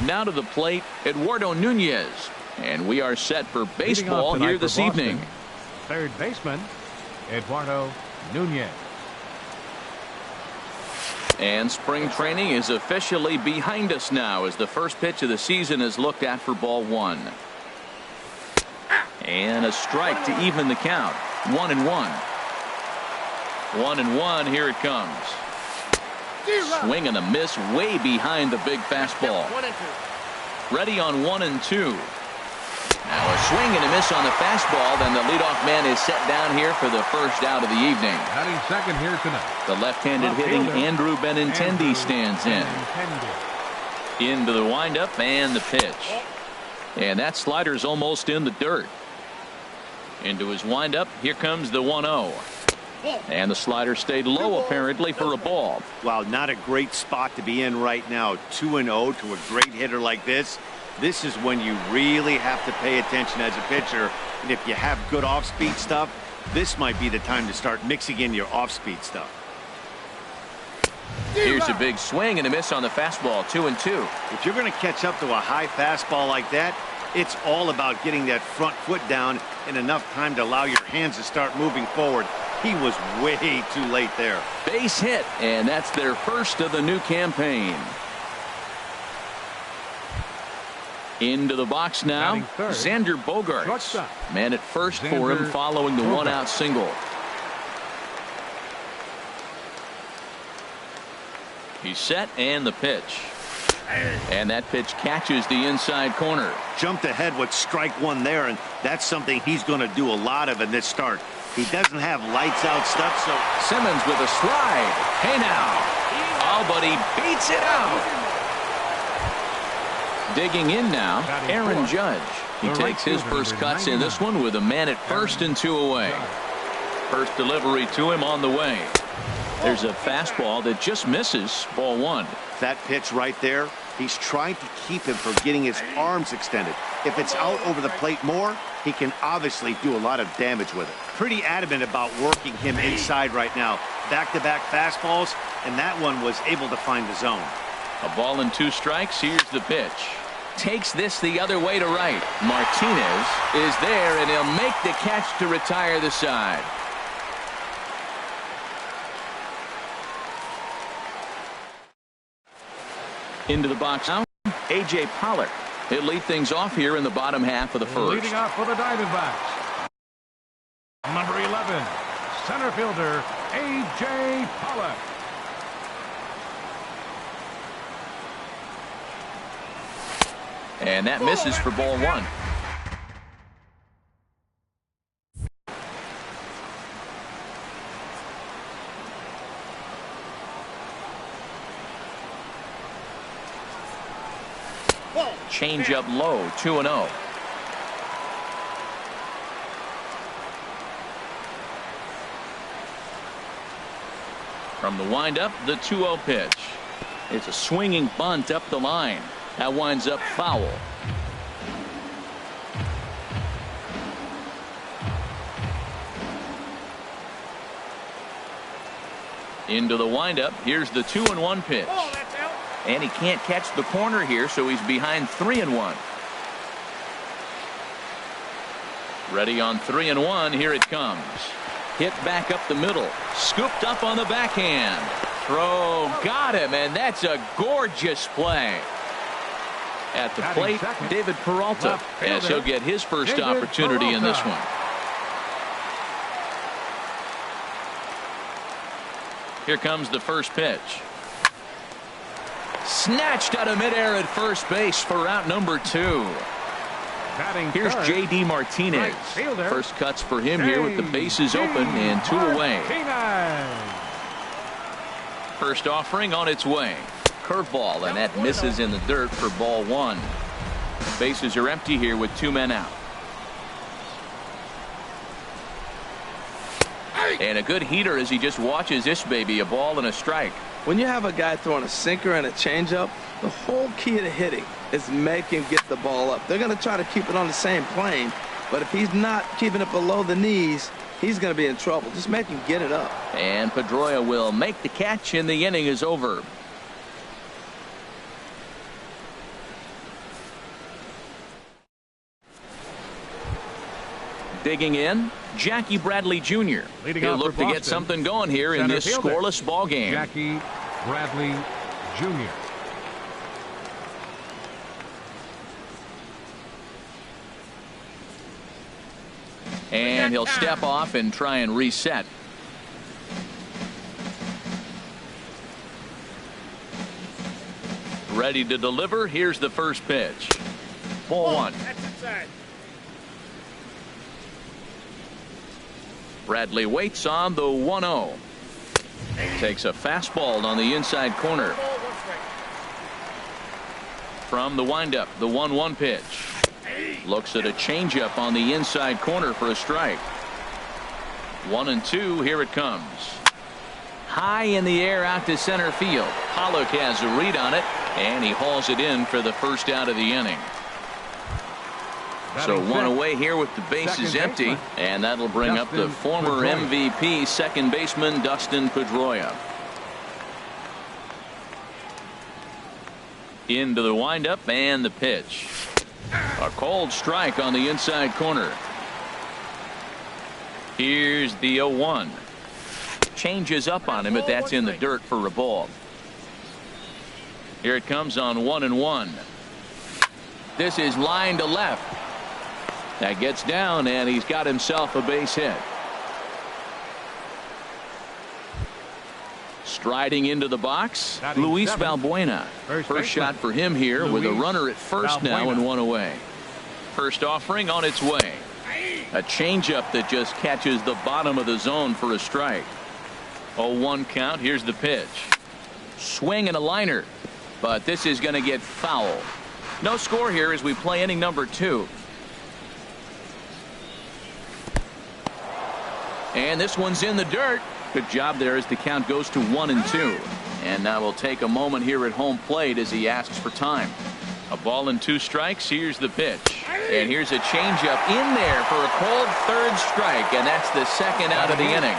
Now to the plate, Eduardo Nunez. And we are set for baseball here this evening. Third baseman, Eduardo Nunez. And spring training is officially behind us now as the first pitch of the season is looked at for ball one. And a strike to even the count. 1-1. 1-1. Here it comes. Swing and a miss way behind the big fastball. Ready on 1-2. Now a swing and a miss on the fastball. Then the leadoff man is set down here for the first out of the evening. Batting second here tonight. The left-handed hitting Andrew Benintendi stands in. Into the windup and the pitch. And that slider's almost in the dirt. Into his windup. Here comes the 1-0. And the slider stayed low apparently for a ball. Wow, not a great spot to be in right now. 2-0 to a great hitter like this. This is when you really have to pay attention as a pitcher. And if you have good off-speed stuff, this might be the time to start mixing in your off-speed stuff. Here's a big swing and a miss on the fastball. 2-2. If you're going to catch up to a high fastball like that, it's all about getting that front foot down in enough time to allow your hands to start moving forward. He was way too late there. Base hit, and that's their first of the new campaign. Into the box now, Xander Bogaerts. Man at first for him following the one-out single. He's set, and the pitch. And that pitch catches the inside corner. Jumped ahead with strike one there, and that's something he's going to do a lot of in this start. He doesn't have lights out stuff, so Simmons with a slide. Hey now. Oh, but he beats it out. Digging in now, Aaron Judge. He takes his first cuts in this one with a man at first and 2 away. First delivery to him on the way. There's a fastball that just misses. Ball one. That pitch right there, he's trying to keep him from getting his arms extended. If it's out over the plate more, he can obviously do a lot of damage with it. Pretty adamant about working him inside right now. Back-to-back fastballs, and that one was able to find the zone. A ball and 2 strikes. Here's the pitch. Takes this the other way to right. Martinez is there, and he'll make the catch to retire the side. Into the box now, A.J. Pollock. He'll lead things off here in the bottom half of the first. Leading off for the Diamondbacks, number 11, center fielder A.J. Pollock. And that misses for ball one. Change up low, 2-0. From the windup, the 2-0 pitch. It's a swinging bunt up the line. That winds up foul. Into the windup. Here's the 2-1 pitch. And he can't catch the corner here, so he's behind 3-1. Ready on 3-1. Here it comes. Hit back up the middle. Scooped up on the backhand. Throw got him, and that's a gorgeous play. At the plate, David Peralta, as he'll get his first opportunity in this one. Here comes the first pitch. Snatched out of midair at first base for out number 2. Here's J.D. Martinez. First cuts for him here with the bases open and 2 away. First offering on its way. curveball, and that misses in the dirt for ball one. Bases are empty here with 2 men out. And a good heater as he just watches this baby, a ball and a strike. When you have a guy throwing a sinker and a changeup, the whole key to hitting is make him get the ball up. They're going to try to keep it on the same plane, but if he's not keeping it below the knees, he's going to be in trouble. Just make him get it up. And Pedroia will make the catch, and the inning is over. Digging in, Jackie Bradley Jr. He'll look to get something going here in this scoreless ball game. Jackie Bradley Jr. And he'll step off and try and reset. Ready to deliver. Here's the first pitch. Ball one. That's inside. Bradley waits on the 1-0. Takes a fastball on the inside corner. From the windup, the 1-1 pitch. Looks at a changeup on the inside corner for a strike. 1-2. Here it comes. High in the air out to center field. Pollock has a read on it, and he hauls it in for the first out of the inning. So one away here with the bases empty, and that'll bring up the former MVP second baseman Dustin Pedroia. Into the windup and the pitch. A called strike on the inside corner. Here's the 0-1. Changes up on him, but that's in the dirt for a ball. Here it comes on 1-1. This is line to left. That gets down, and he's got himself a base hit. Striding into the box, Luis Valbuena. First shot for him here with a runner at first now and one away. First offering on its way. A changeup that just catches the bottom of the zone for a strike. 0-1 count. Here's the pitch. Swing and a liner, but this is going to get foul. No score here as we play inning number 2. And this one's in the dirt. Good job there as the count goes to 1-2. And now we'll take a moment here at home plate as he asks for time. A ball and 2 strikes. Here's the pitch. And here's a changeup in there for a called third strike. And that's the second out of the inning.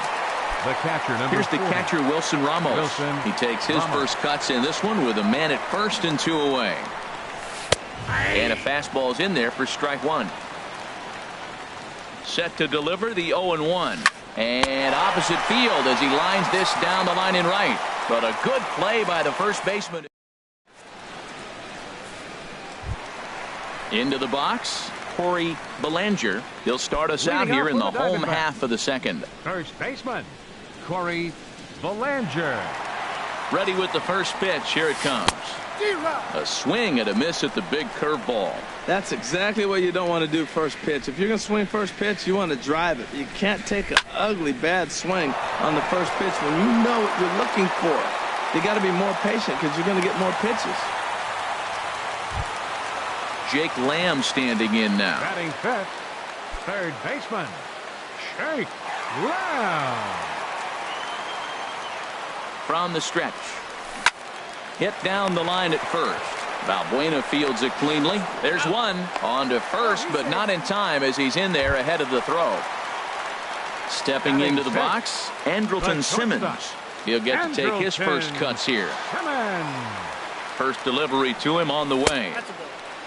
Here's the catcher, Wilson Ramos. He takes his first cuts in this one with a man at first and 2 away. And a fastball's in there for strike 1. Set to deliver the 0-1. And opposite field as he lines this down the line in right. But a good play by the first baseman. Into the box, Corey Belanger. He'll start us out here in the home half of the second. First baseman, Corey Belanger. Ready with the first pitch. Here it comes. A swing and a miss at the big curveball. That's exactly what you don't want to do first pitch. If you're going to swing first pitch, you want to drive it. You can't take an ugly, bad swing on the first pitch when you know what you're looking for. You got to be more patient because you're going to get more pitches. Jake Lamb standing in now. Batting fifth, third baseman, Jake Lamb. From the stretch. Hit down the line at first. Valbuena fields it cleanly. There's one on to first, but not in time as he's in there ahead of the throw. Stepping into the box, Andrelton Simmons. He'll get to take his first cuts here. First delivery to him on the way.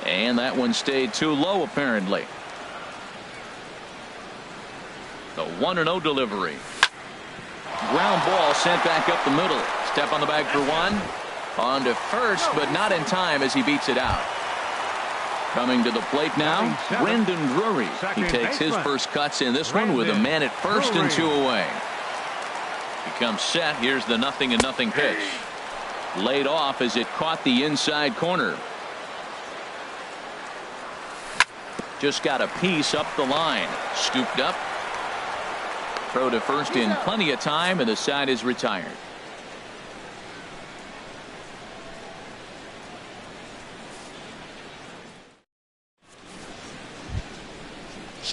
And that one stayed too low apparently. The 1-0 delivery. Ground ball sent back up the middle. Step on the bag for one. On to first, but not in time as he beats it out. Coming to the plate now, Brendan Drury. He takes his first cuts in this one with a man at first and 2 away. He comes set. Here's the 0-0 pitch. Laid off as it caught the inside corner. Just got a piece up the line. Scooped up. Throw to first in plenty of time, and the side is retired.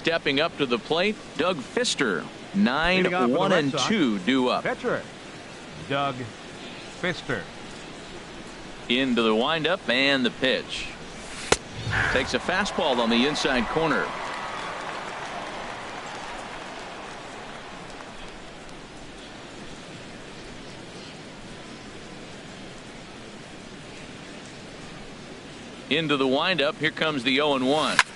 stepping up to the plate, Doug Fister. 9-1-2 due up. Pitcher, Doug Fister. Into the windup and the pitch. Takes a fastball on the inside corner. Into the windup. Here comes the 0-1.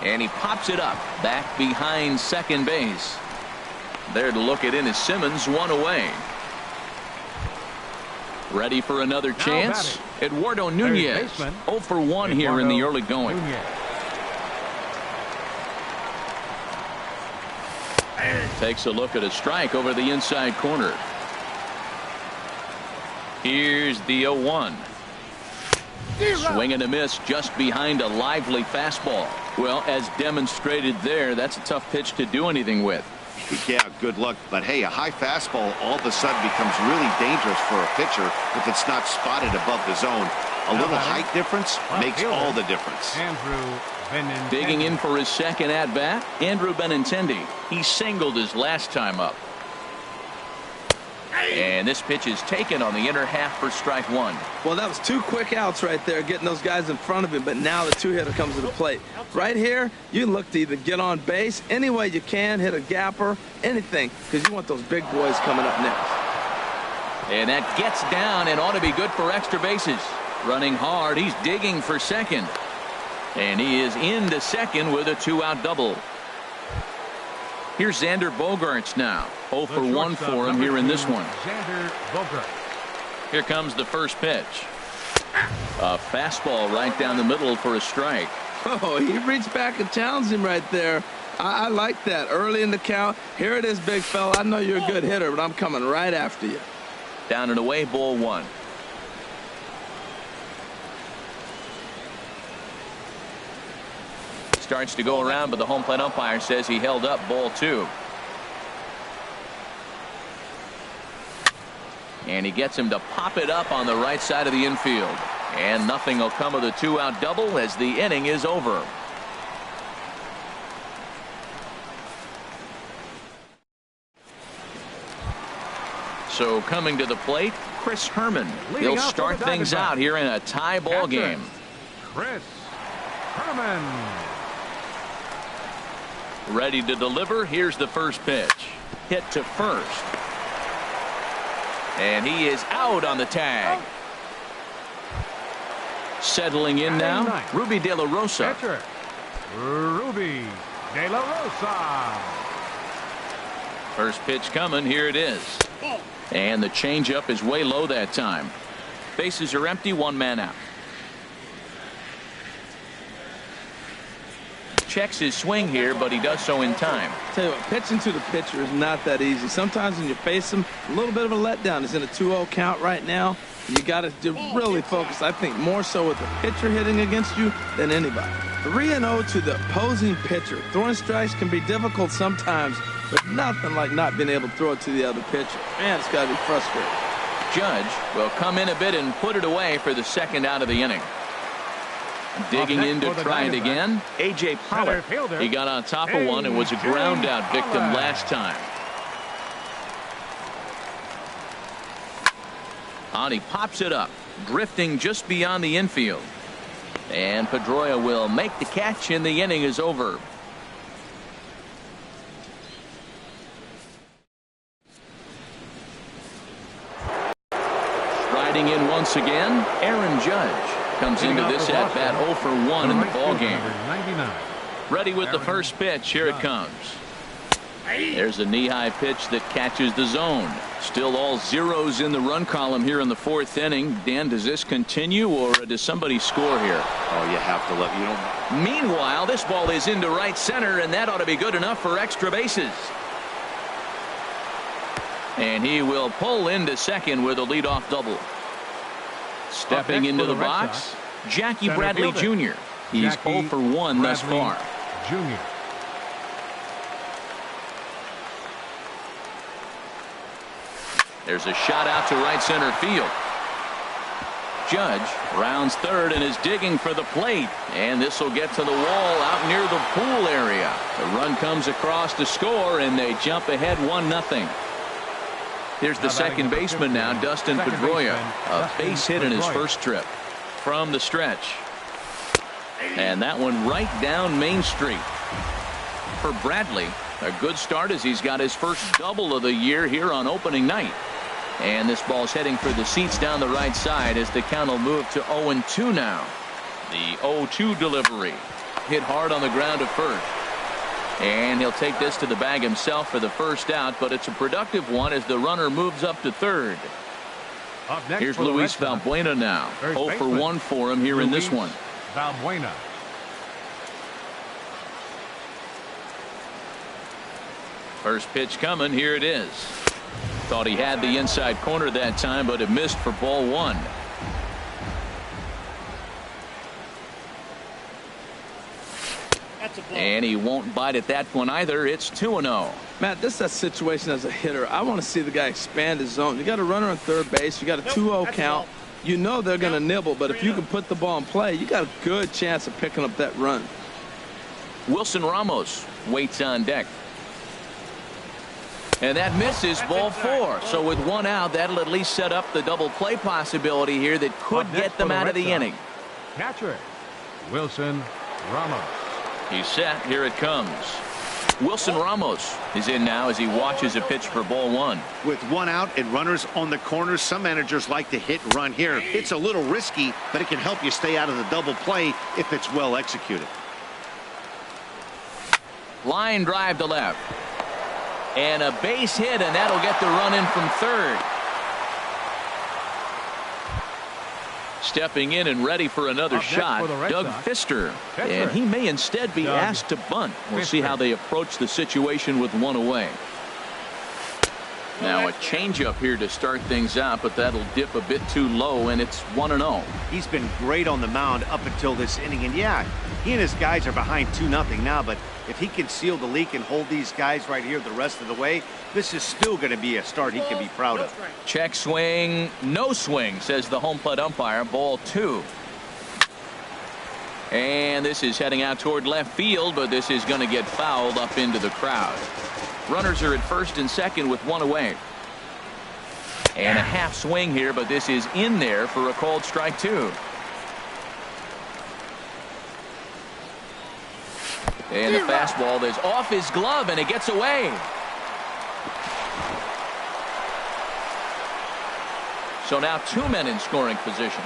And he pops it up back behind second base. There to look it in is Simmons, one away. Ready for another chance. Eduardo Nunez, 0 for 1 here in the early going. Takes a look at a strike over the inside corner. Here's the 0-1. Swing and a miss just behind a lively fastball. Well, as demonstrated there, that's a tough pitch to do anything with. Yeah, good luck. But hey, a high fastball all of a sudden becomes really dangerous for a pitcher if it's not spotted above the zone. A little height difference makes all the difference. Digging in for his second at-bat, Andrew Benintendi. He singled his last time up. And this pitch is taken on the inner half for strike one. Well, that was two quick outs right there, getting those guys in front of him, but now the two-hitter comes to the plate. Right here, you look to either get on base any way you can, hit a gapper, anything, because you want those big boys coming up next. And that gets down and ought to be good for extra bases. Running hard, he's digging for second. And he is into second with a two-out double. Here's Xander Bogaerts now. 0 for 1 for him here in this one. Xander Bogaerts. Here comes the first pitch. A fastball right down the middle for a strike. Oh, he reached back and challenged him right there. I like that. Early in the count. Here it is, big fella. I know you're a good hitter, but I'm coming right after you. Down and away, ball one. Starts to go around, but the home plate umpire says he held up, ball two. And he gets him to pop it up on the right side of the infield. And nothing will come of the two-out double as the inning is over. So coming to the plate, Chris Herman. He'll start things out here in a tie ball game. Chris Herman. Ready to deliver. Here's the first pitch. Hit to first. And he is out on the tag. Settling in now, Ruby De La Rosa. Catcher, Ruby De La Rosa. First pitch coming. Here it is. And the changeup is way low that time. Bases are empty. One man out. Checks his swing here, but he does so in time. Tell you what, pitching to the pitcher is not that easy. Sometimes when you face him, a little bit of a letdown. He's in a 2-0 count right now. You got to really focus, I think, more so with the pitcher hitting against you than anybody. 3-0 to the opposing pitcher. Throwing strikes can be difficult sometimes, but nothing like not being able to throw it to the other pitcher. Man, it's got to be frustrating. Judge will come in a bit and put it away for the second out of the inning. Digging in to try it again, A.J. Pollock. He got on top of one and was a ground out victim last time. And he pops it up, drifting just beyond the infield. And Pedroia will make the catch, and the inning is over. Striding in once again, Aaron Judge. Comes into this at bat 0 for 1 in the ball game. Ready with the first pitch. Here it comes. There's a knee-high pitch that catches the zone. Still all zeros in the run column here in the fourth inning. Dan, does this continue or does somebody score here? Oh, you have to let you know. Meanwhile, this ball is into right center, and that ought to be good enough for extra bases. And he will pull into second with a leadoff double. Stepping into the box, Jackie Bradley Jr. He's 0 for 1 thus far. Jr. There's a shot out to right center field. Judge rounds third and is digging for the plate. And this will get to the wall out near the pool area. The run comes across to score, and they jump ahead 1-0. Here's the second baseman now, Dustin Pedroia. A base hit in his first trip. From the stretch. And that one right down Main Street. For Bradley, a good start as he's got his first double of the year here on opening night. And this ball's heading for the seats down the right side as the count will move to 0-2 now. The 0-2 delivery. Hit hard on the ground to first. And he'll take this to the bag himself for the first out, but it's a productive one as the runner moves up to third. Here's Luis Valbuena now. 0 for 1 for him here in this one. Valbuena. First pitch coming. Here it is. Thought he had the inside corner that time, but it missed for ball 1. And he won't bite at that one either. It's 2-0. Matt, this is a situation as a hitter. I want to see the guy expand his zone. You got a runner on third base. You got a 2-0 count. You know they're going to nibble, but if you can put the ball in play, you got a good chance of picking up that run. Wilson Ramos waits on deck. And that misses, ball 4. So with one out, that'll at least set up the double play possibility here that could get them out of the inning. Catcher, Wilson Ramos. He's set. Here it comes. Wilson Ramos is in now as he watches a pitch for ball 1. With one out and runners on the corners, some managers like to hit and run here. It's a little risky, but it can help you stay out of the double play if it's well executed. Line drive to left. And a base hit, and that'll get the run in from third. Stepping in and ready for another shot, Doug Fister. And he may instead be asked to bunt. We'll see how they approach the situation with one away. Now a changeup here to start things out, but that'll dip a bit too low, and it's 1-0. He's been great on the mound up until this inning, and yeah, he and his guys are behind 2-0 now, but if he can seal the leak and hold these guys right here the rest of the way, this is still going to be a start he can be proud of. Check swing, no swing, says the home plate umpire. Ball 2. And this is heading out toward left field, but this is going to get fouled up into the crowd. Runners are at first and second with one away. And a half swing here, but this is in there for a called strike 2. And the fastball is off his glove, and it gets away. So now 2 men in scoring position.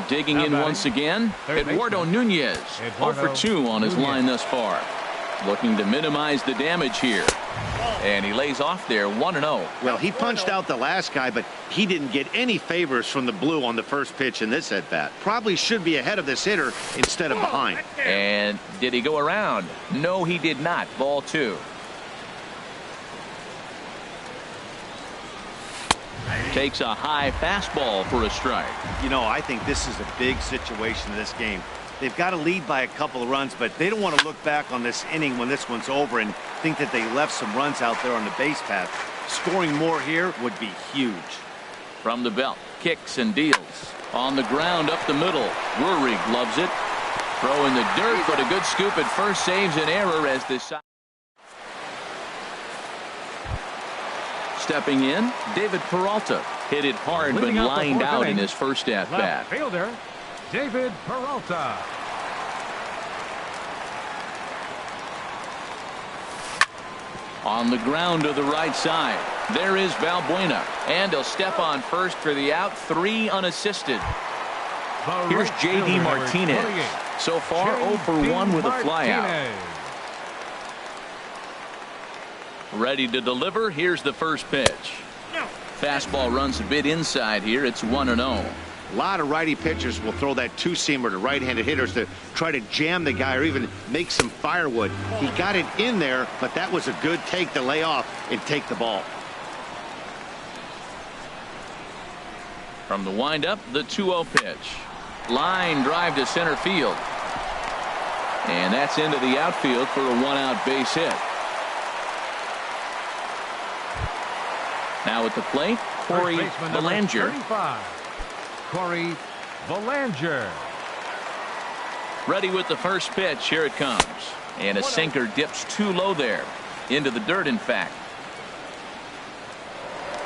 Digging in once again, Eduardo Nunez. 0 for 2 on his line thus far. Looking to minimize the damage here. And he lays off there, 1-0. Well, he punched out the last guy, but he didn't get any favors from the blue on the first pitch in this at-bat. Probably should be ahead of this hitter instead of behind. And did he go around? No, he did not. Ball 2. Takes a high fastball for a strike. You know, I think this is a big situation in this game. They've got to lead by a couple of runs, but they don't want to look back on this inning when this one's over and think that they left some runs out there on the base path. Scoring more here would be huge. From the belt, kicks and deals. On the ground up the middle. Drury gloves it. Throw in the dirt, but a good scoop at first saves an error as this. Stepping in, David Peralta. Hit it hard, but lined out in his first at-bat. Fielder, David Peralta. On the ground to the right side. There is Valbuena. And he'll step on first for the out. 3 unassisted. Here's J.D. Martinez. So far 0 for 1 with a flyout. Ready to deliver. Here's the first pitch. Fastball runs a bit inside here. It's 1-0. A lot of righty pitchers will throw that two-seamer to right-handed hitters to try to jam the guy or even make some firewood. He got it in there, but that was a good take to lay off and take the ball. From the windup, the 2-0 pitch. Line drive to center field. And that's into the outfield for a 1-out base hit. Now at the plate, Corey Belanger. Corey Belanger. Ready with the first pitch. Here it comes. And a sinker dips too low there. Into the dirt, in fact.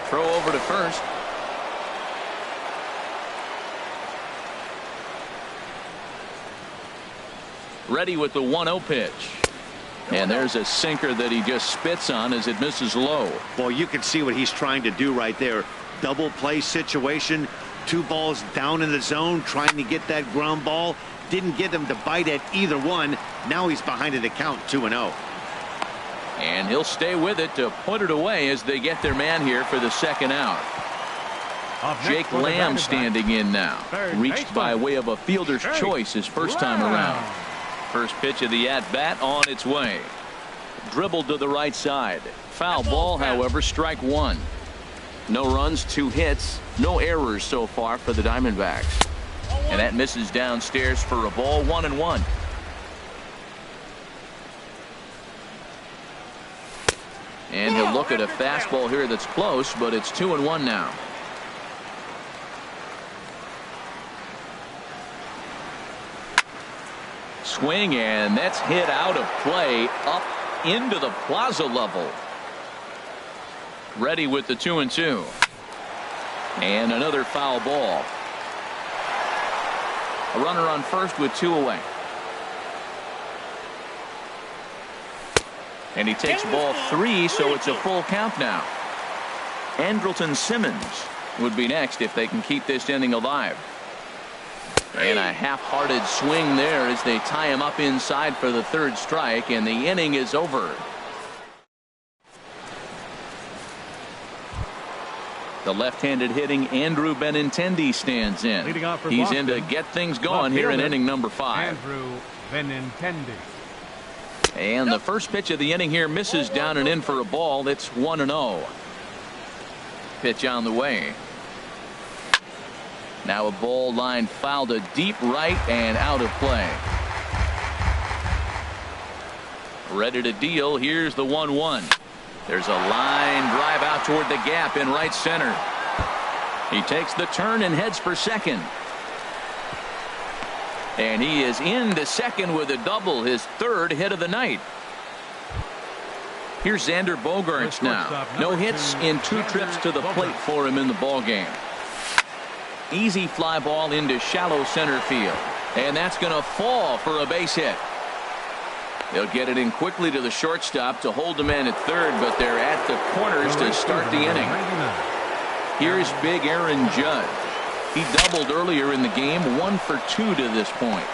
Throw over to first. Ready with the 1-0 pitch. And there's a sinker that he just spits on as it misses low. Well, you can see what he's trying to do right there. Double play situation. 2 balls down in the zone, trying to get that ground ball. Didn't get him to bite at either one. Now he's behind in the count, 2-0. And he'll stay with it to put it away as they get their man here for the second out. Jake Lamb standing in now. Reached by way of a fielder's choice his first time around. First pitch of the at-bat on its way. Dribbled to the right side. Foul ball, however, strike 1. No runs, 2 hits, no errors so far for the Diamondbacks. And that misses downstairs for a ball, 1-1. And he'll look at a fastball here that's close, but it's 2-1 now. Swing, and that's hit out of play up into the plaza level. Ready with the 2-2. And another foul ball. A runner on first with 2 away. And he takes ball 3, so it's a full count now. Andrelton Simmons would be next if they can keep this inning alive. And a half-hearted swing there as they tie him up inside for the 3rd strike, and the inning is over. The left-handed hitting Andrew Benintendi stands in. He's in to get things going here in inning number 5. Andrew Benintendi. And the first pitch of the inning here misses down and in for a ball. It's 1-0. Pitch on the way. Now a ball line fouled to deep right and out of play. Ready to deal. Here's the 1-1. There's a line drive out toward the gap in right center. He takes the turn and heads for second. And he is into second with a double, his 3rd hit of the night. Here's Xander Bogaerts now. No hits in 2 trips to the plate for him in the ballgame. Easy fly ball into shallow center field. And that's going to fall for a base hit. They'll get it in quickly to the shortstop to hold the man at 3rd, but they're at the corners to start the inning. Here's big Aaron Judge. He doubled earlier in the game, 1 for 2 to this point.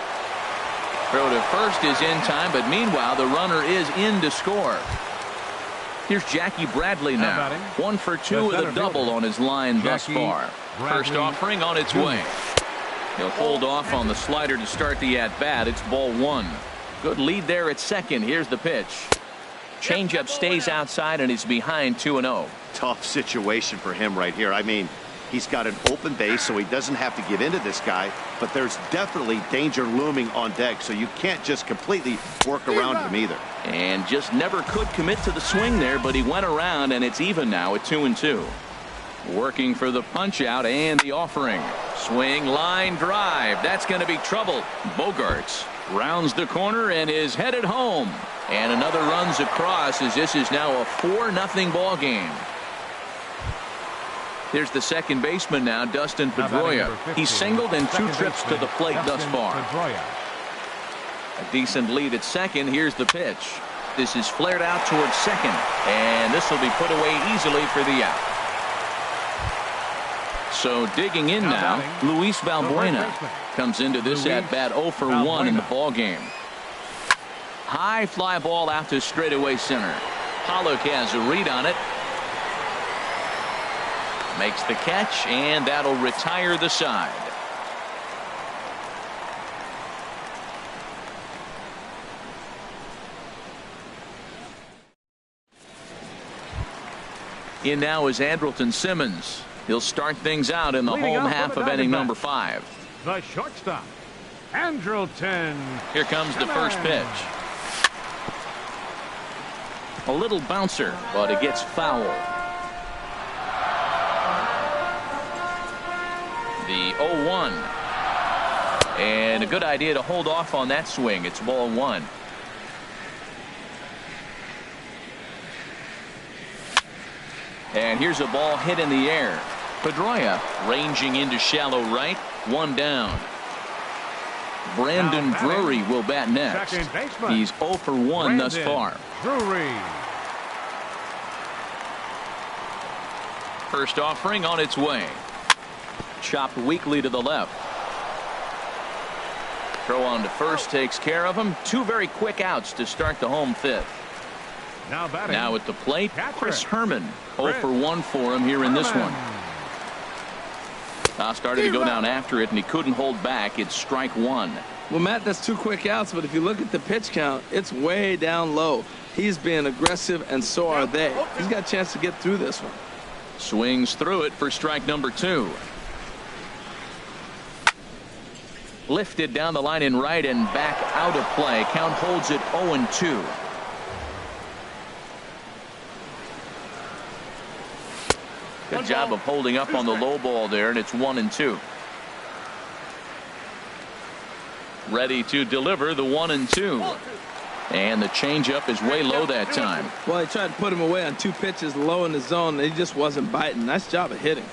Throw to first is in time, but meanwhile the runner is in to score. Here's Jackie Bradley now. 1 for 2 with a double on his line thus far. First offering on its way. He'll hold off on the slider to start the at-bat. It's ball 1. Good lead there at second. Here's the pitch. Changeup stays outside and he's behind 2-0. Tough situation for him right here. I mean, he's got an open base, so he doesn't have to get into this guy, but there's definitely danger looming on deck, so you can't just completely work around him either. And just never could commit to the swing there, but he went around, and it's even now at 2-2. Working for the punch out and the offering. Swing, line drive. That's going to be trouble. Bogaerts rounds the corner and is headed home. And another runs across as this is now a 4-0 ball game. Here's the second baseman now, Dustin Pedroia. He's singled in 2 trips to the plate thus far. A decent lead at second. Here's the pitch. This is flared out towards second, and this will be put away easily for the out. So digging in now, Luis Valbuena comes into this at bat 0 for 1 in the ball game. High fly ball out to straightaway center. Pollock has a read on it. Makes the catch, and that'll retire the side. In now is Andrelton Simmons. He'll start things out in the home half of inning number 5. The shortstop, Andrelton. Here comes the first pitch. A little bouncer, but it gets foul. The 0-1. And a good idea to hold off on that swing. It's ball one. And here's a ball hit in the air. Pedroia ranging into shallow right. One down. Brandon Drury will bat next. He's 0 for 1 thus far. Drury. First offering on its way. Chopped weakly to the left. Throw on to first takes care of him. Two very quick outs to start the home fifth. Now at the plate, Chris Herman. 0 for 1 for him here in this one. Started to go down after it, and he couldn't hold back. It's strike one. Well, Matt, that's two quick outs, but if you look at the pitch count, it's way down low. He's being aggressive, and so are they. He's got a chance to get through this one. Swings through it for strike number 2. Lifted down the line in right and back out of play. Count holds it 0-2. Good job of holding up on the low ball there, and it's 1-2. Ready to deliver the 1-2. And the changeup is way low that time. Well, he tried to put him away on 2 pitches low in the zone, and he just wasn't biting. Nice job of hitting.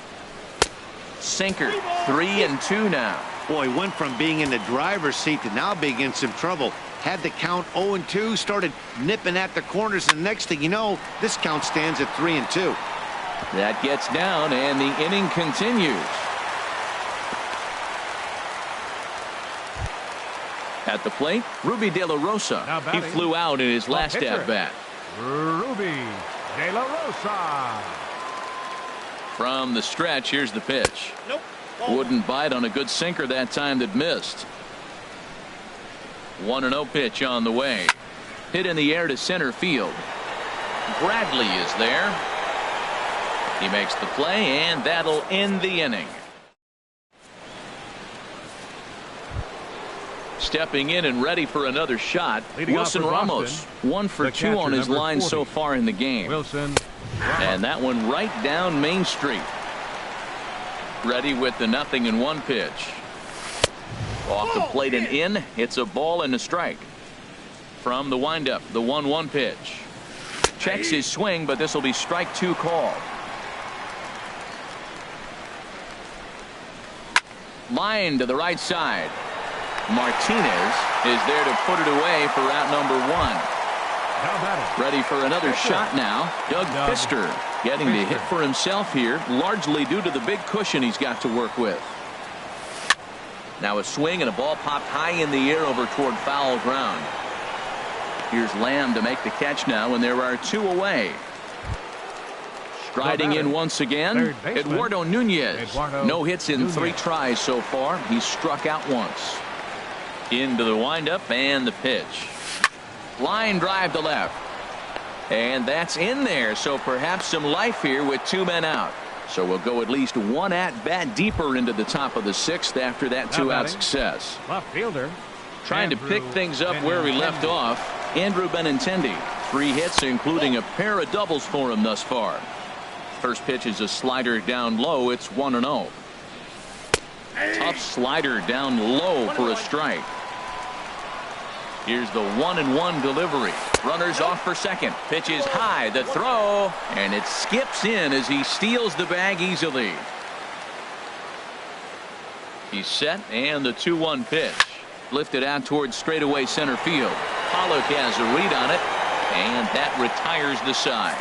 Sinker, 3-2 now. Boy, went from being in the driver's seat to now being in some trouble. Had the count 0-2, started nipping at the corners, and next thing you know, this count stands at 3-2. That gets down, and the inning continues. At the plate, Ruby De La Rosa. He flew out in his last at-bat. Ruby De La Rosa. From the stretch, here's the pitch. Wouldn't bite on a good sinker that time that missed. 1-0 pitch on the way. Hit in the air to center field. Bradley is there. He makes the play, and that'll end the inning. Stepping in and ready for another shot, Wilson Ramos. 1 for 2 on his line so far in the game. And that one right down Main Street. Ready with the 0-1 pitch. Off the plate and in. It's a ball and a strike. From the windup, the 1-1 pitch. Checks his swing, but this will be strike 2 called. Line to the right side. Martinez is there to put it away for out number 1. Ready for another shot now. Doug Fister getting the hit for himself here, largely due to the big cushion he's got to work with. Now a swing and a ball popped high in the air over toward foul ground. Here's Lamb to make the catch now, and there are 2 away. Striding in once again, Eduardo Nunez. No hits in 3 tries so far. He's struck out once. Into the windup and the pitch. Line drive to left. And that's in there, so perhaps some life here with 2 men out. So we'll go at least 1 at-bat deeper into the top of the 6th after that 2-out success. Left fielder. Trying to pick things up where we left off, Andrew Benintendi. 3 hits, including a pair of doubles for him thus far. First pitch is a slider down low. It's 1-0. Tough slider down low for a strike. Here's the 1-1 delivery. Runners off for second. Pitch is high. The throw, and it skips in as he steals the bag easily. He's set, and the 2-1 pitch. Lifted out towards straightaway center field. Pollock has a read on it, and that retires the side.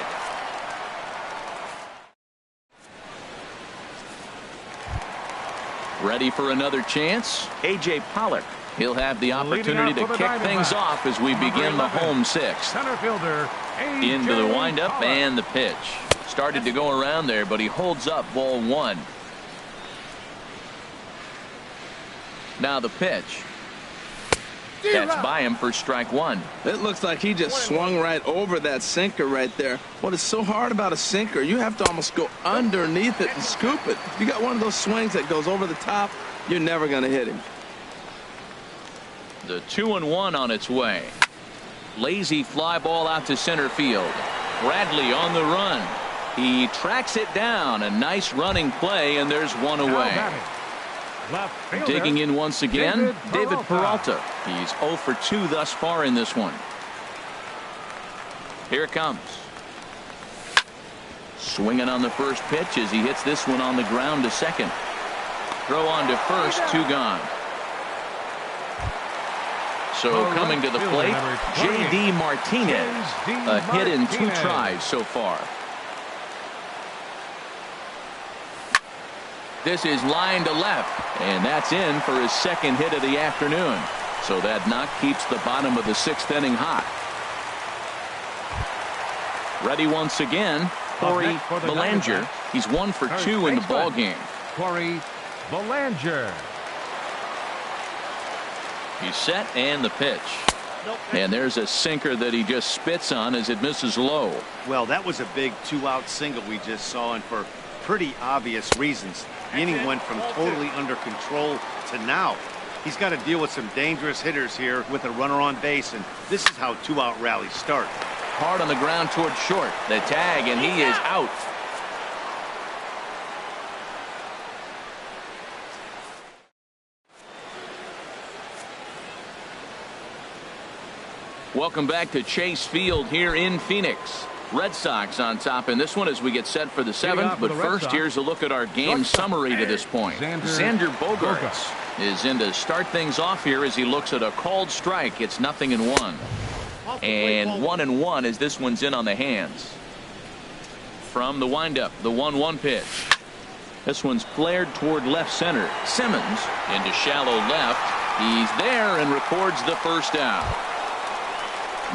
Ready for another chance? A.J. Pollock. He'll have the opportunity to kick things off as we begin the home 6th. Center fielder into the windup and the pitch. Started to go around there, but he holds up ball 1. Now the pitch. That's by him for strike 1. It looks like he just swung right over that sinker right there. What is so hard about a sinker, you have to almost go underneath it and scoop it. If you got one of those swings that goes over the top, you're never going to hit him. The 2-1 on its way. Lazy fly ball out to center field. Bradley on the run. He tracks it down. A nice running play, and there's 1 away. Left fielder, Digging in once again, David Peralta. Peralta. He's 0 for 2 thus far in this one. Here it comes. Swinging on the first pitch as he hits this one on the ground to second. Throw on to first, 2 gone. So coming to the plate, J.D. Martinez. A hit in 2 tries so far. This is line to left, and that's in for his second hit of the afternoon. So that knock keeps the bottom of the 6th inning hot. Ready once again, Corey Belanger. He's 1 for 2 in the ball game. Corey Belanger. He's set and the pitch. And there's a sinker that he just spits on as it misses low. Well, that was a big 2-out single we just saw, and for pretty obvious reasons. The inning went from totally under control to now. He's got to deal with some dangerous hitters here with a runner on base, and this is how 2-out rallies start. Hard on the ground toward short. The tag, and he is out. Welcome back to Chase Field here in Phoenix. Red Sox on top in this one as we get set for the 7th. But first, here's a look at our game summary to this point. Xander Bogaerts is in to start things off here as he looks at a called strike. It's 0-1. And 1-1 as this one's in on the hands. From the windup, the 1-1 pitch. This one's flared toward left center. Simmons into shallow left. He's there and records the first out.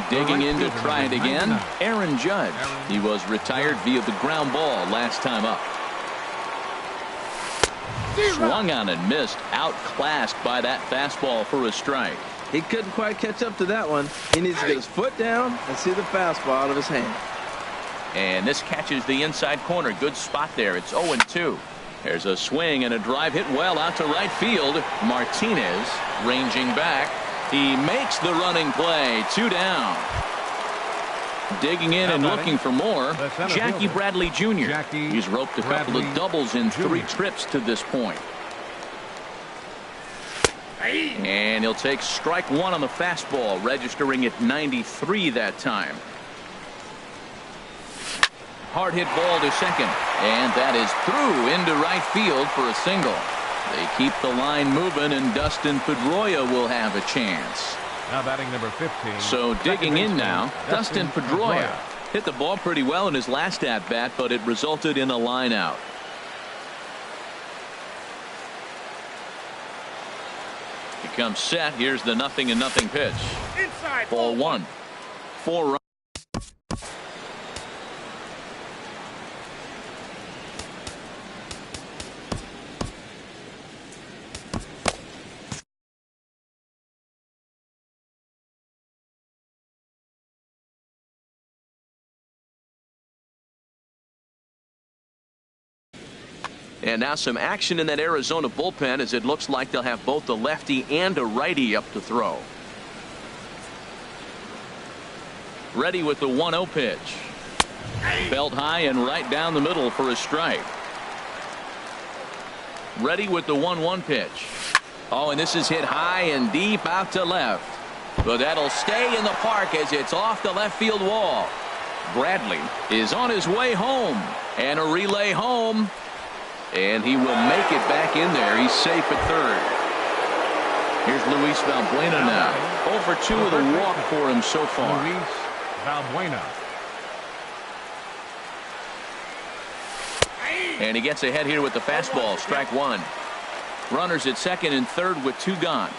Digging in to try it again, Aaron Judge. He was retired via the ground ball last time up. Swung on and missed, outclassed by that fastball for a strike. He couldn't quite catch up to that one. He needs to get his foot down and see the fastball out of his hand. And this catches the inside corner. Good spot there. It's 0-2. There's a swing and a drive hit well out to right field. Martinez ranging back. He makes the running play. 2 down. Digging in and looking for more, Jackie Bradley Jr. He's roped a couple of doubles in 3 trips to this point. And he'll take strike 1 on the fastball, registering at 93 that time. Hard hit ball to second, and that is through into right field for a single. They keep the line moving, and Dustin Pedroia will have a chance. Now batting number 15. So digging in now, Dustin Pedroia hit the ball pretty well in his last at-bat, but it resulted in a line out. He comes set. Here's the 0-0 pitch. Inside Ball 1. 4 runs. And now some action in that Arizona bullpen as it looks like they'll have both a lefty and a righty up to throw. Ready with the 1-0 pitch. Belt high and right down the middle for a strike. Ready with the 1-1 pitch. Oh, and this is hit high and deep out to left. But that'll stay in the park as it's off the left field wall. Bradley is on his way home. And a relay home. And he will make it back in there. He's safe at third. Here's Luis Valbuena now. 0 for 2 with a walk for him so far. Luis Valbuena. And he gets ahead here with the fastball. Strike 1. Runners at second and third with 2 gone.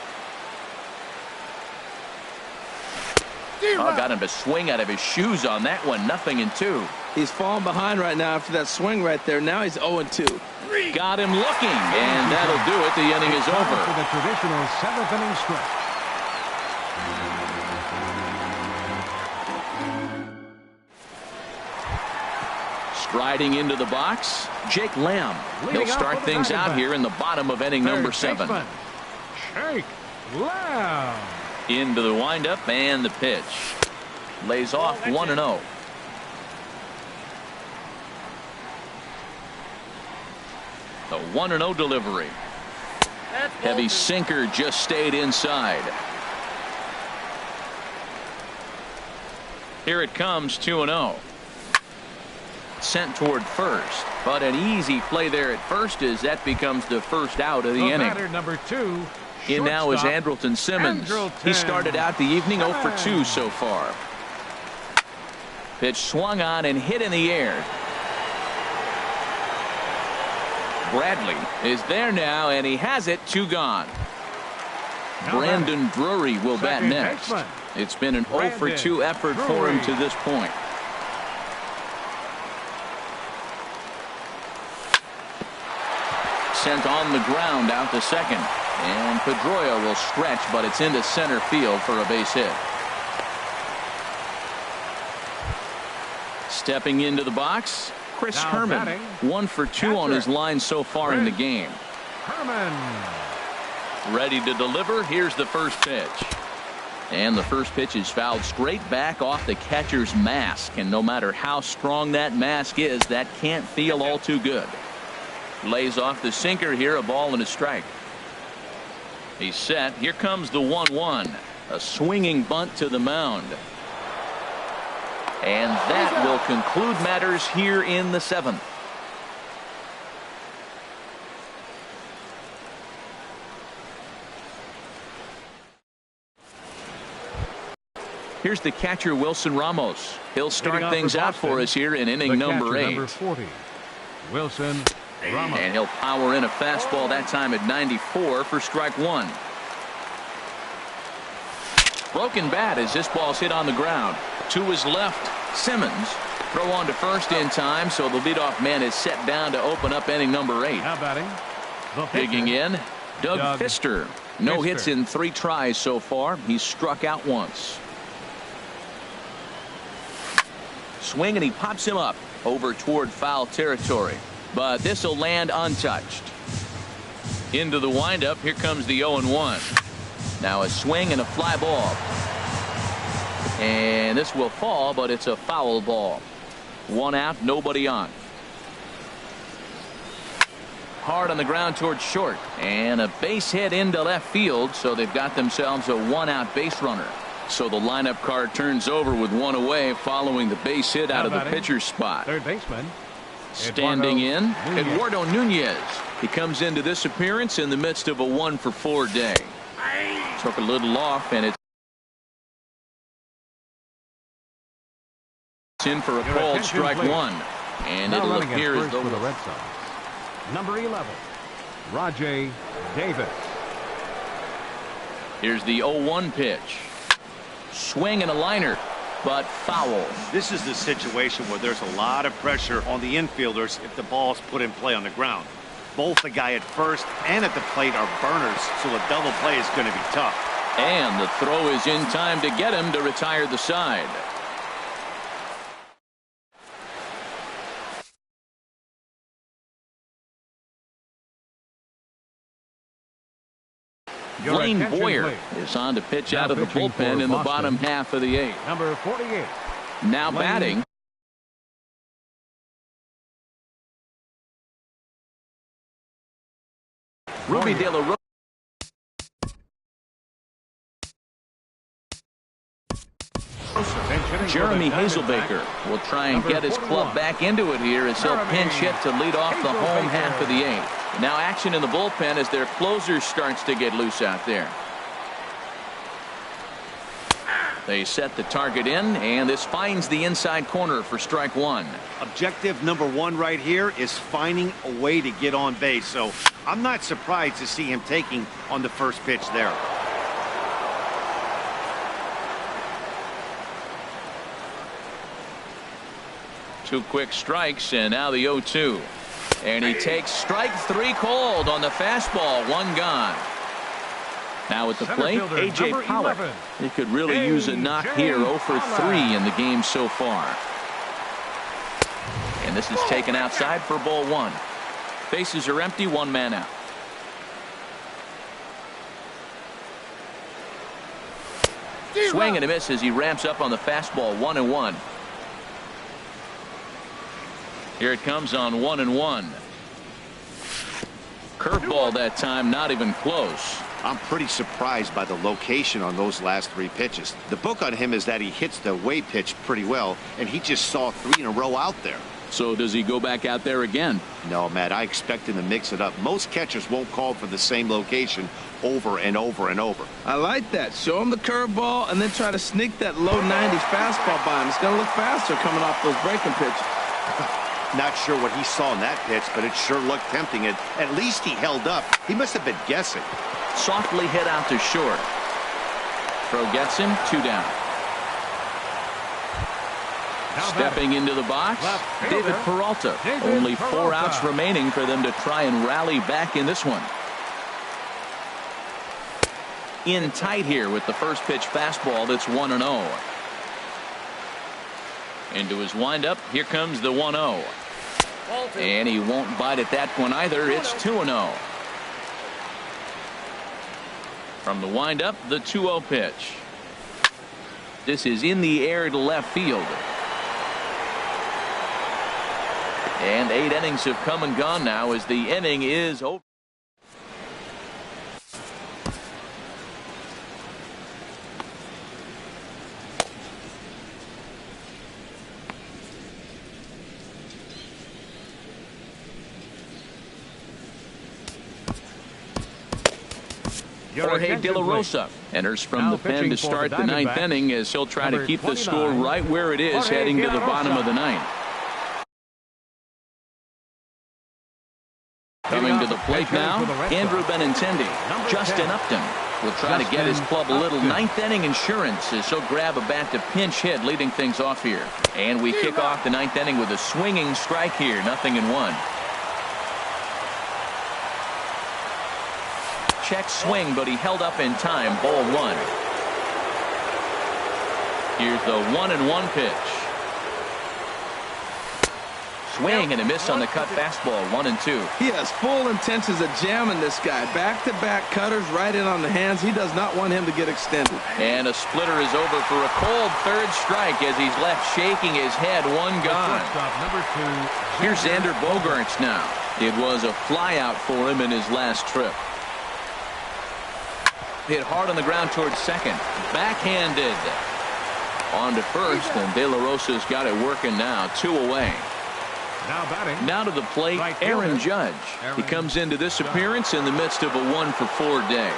Oh, got him to swing out of his shoes on that one. 0-2. He's falling behind right now after that swing right there. Now he's 0-2. Got him looking, and that'll do it. The inning is over. For the traditional 7th inning stretch. Striding into the box, Jake Lamb. He'll start things out here in the bottom of inning number 7. Jake Lamb. Into the windup and the pitch. Lays off 1-0. The 1-0 delivery. Heavy sinker just stayed inside. Here it comes, 2-0. Sent toward first, but an easy play there at first as that becomes the first out of the inning. Batter number 2. In now is Andrelton Simmons. He started out the evening 0 for 2 so far. Pitch swung on and hit in the air. Bradley is there now, and he has it. 2 gone. Brandon Drury will bat next. It's been an 0 for 2 effort for him to this point. Sent on the ground out to second. And Pedroia will stretch, but it's into center field for a base hit. Stepping into the box, Chris Herman. 1 for 2 on his line so far in the game. Ready to deliver. Here's the first pitch. And the first pitch is fouled straight back off the catcher's mask. And no matter how strong that mask is, that can't feel all too good. Lays off the sinker here, a ball and a strike. He's set. Here comes the 1-1. A swinging bunt to the mound. And that will conclude matters here in the 7th. Here's the catcher, Wilson Ramos. He'll start things out for us here in inning number 8. Number 40, Wilson Ramos. And he'll power in a fastball that time at 94 for strike 1. Broken bat as this ball's hit on the ground. To his left, Simmons. Throw on to first in time, so the leadoff man is set down to open up inning number 8. Now batting, digging in, Doug Fister. No hits in 3 tries so far. He's struck out once. Swing, and he pops him up over toward foul territory. But this will land untouched. Into the windup. Here comes the 0-1. Now a swing and a fly ball. And this will fall, but it's a foul ball. 1 out, nobody on. Hard on the ground towards short. And a base hit into left field, so they've got themselves a 1-out base runner. So the lineup card turns over with 1 away following the base hit out of the pitcher's spot. Third baseman. Standing in, Eduardo Nunez. He comes into this appearance in the midst of a 1 for 4 day. Took a little off, and it's in for a called strike 1. And it'll appear as though the Red Sox. Number 11, Rajay Davis. Here's the 0-1 pitch. Swing and a liner, but foul. This is the situation where there's a lot of pressure on the infielders if the ball's put in play on the ground. Both the guy at first and at the plate are burners, so a double play is going to be tough. And the throw is in time to get him to retire the side. Blaine Boyer is on to pitch out of the bullpen in the bottom half of the 8th. Number 48. Now batting, Ruby De La Rosa. Jeremy Hazelbaker will try and get his club back into it here as he'll pinch hit to lead off the home half of the 8th. Now action in the bullpen as their closer starts to get loose out there. They set the target in, and this finds the inside corner for strike 1. Objective number 1 right here is finding a way to get on base, so I'm not surprised to see him taking on the first pitch there. Two quick strikes, and now the 0-2. And he takes strike 3 called on the fastball. 1 gone. Now at the plate, A.J. Pollock. He could really use a knock here. 0 for 3 in the game so far. And this is taken outside for ball 1. Bases are empty, 1 man out. Swing and a miss as he ramps up on the fastball. 1-1. Here it comes on 1-1. Curveball that time, not even close. I'm pretty surprised by the location on those last 3 pitches. The book on him is that he hits the away pitch pretty well, and he just saw 3 in a row out there. So does he go back out there again? No, Matt, I expect him to mix it up. Most catchers won't call for the same location over and over and over. I like that. Show him the curveball and then try to sneak that low 90s fastball by him. It's going to look faster coming off those breaking pitches. Not sure what he saw in that pitch, but it sure looked tempting. At least he held up. He must have been guessing. Softly hit out to short. Throw gets him, 2 down. Stepping into the box, David Peralta. Only 4 outs remaining for them to try and rally back in this one. In tight here with the first pitch fastball that's 1-0. Into his windup, here comes the 1-0. And he won't bite at that one either. It's 2-0. From the windup, the 2-0 pitch. This is in the air to left field. And 8 innings have come and gone now as the inning is over. Jorge De La Rosa enters from the pen to start the 9th inning as he'll try to keep the score right where it is heading to the bottom of the 9th. Coming to the plate now, Andrew Benintendi. Justin Upton will try to get his club a little 9th inning insurance as he'll grab a bat to pinch hit, leading things off here. And we kick off the 9th inning with a swinging strike here, 0-1. Check swing, but he held up in time. Ball 1. Here's the 1-1 pitch. Swing and a miss on the cut fastball. 1-2. He has full intentions of jamming this guy. Back-to-back cutters right in on the hands. He does not want him to get extended. And a splitter is over for a cold 3rd strike as he's left shaking his head. 1 gone. Here's Xander Bogaerts now. It was a fly out for him in his last trip. Hit hard on the ground towards second. Backhanded. On to first, and De La Rosa's got it working now. 2 away. Now to the plate, Aaron Judge. He comes into this appearance in the midst of a 1-for-4 day.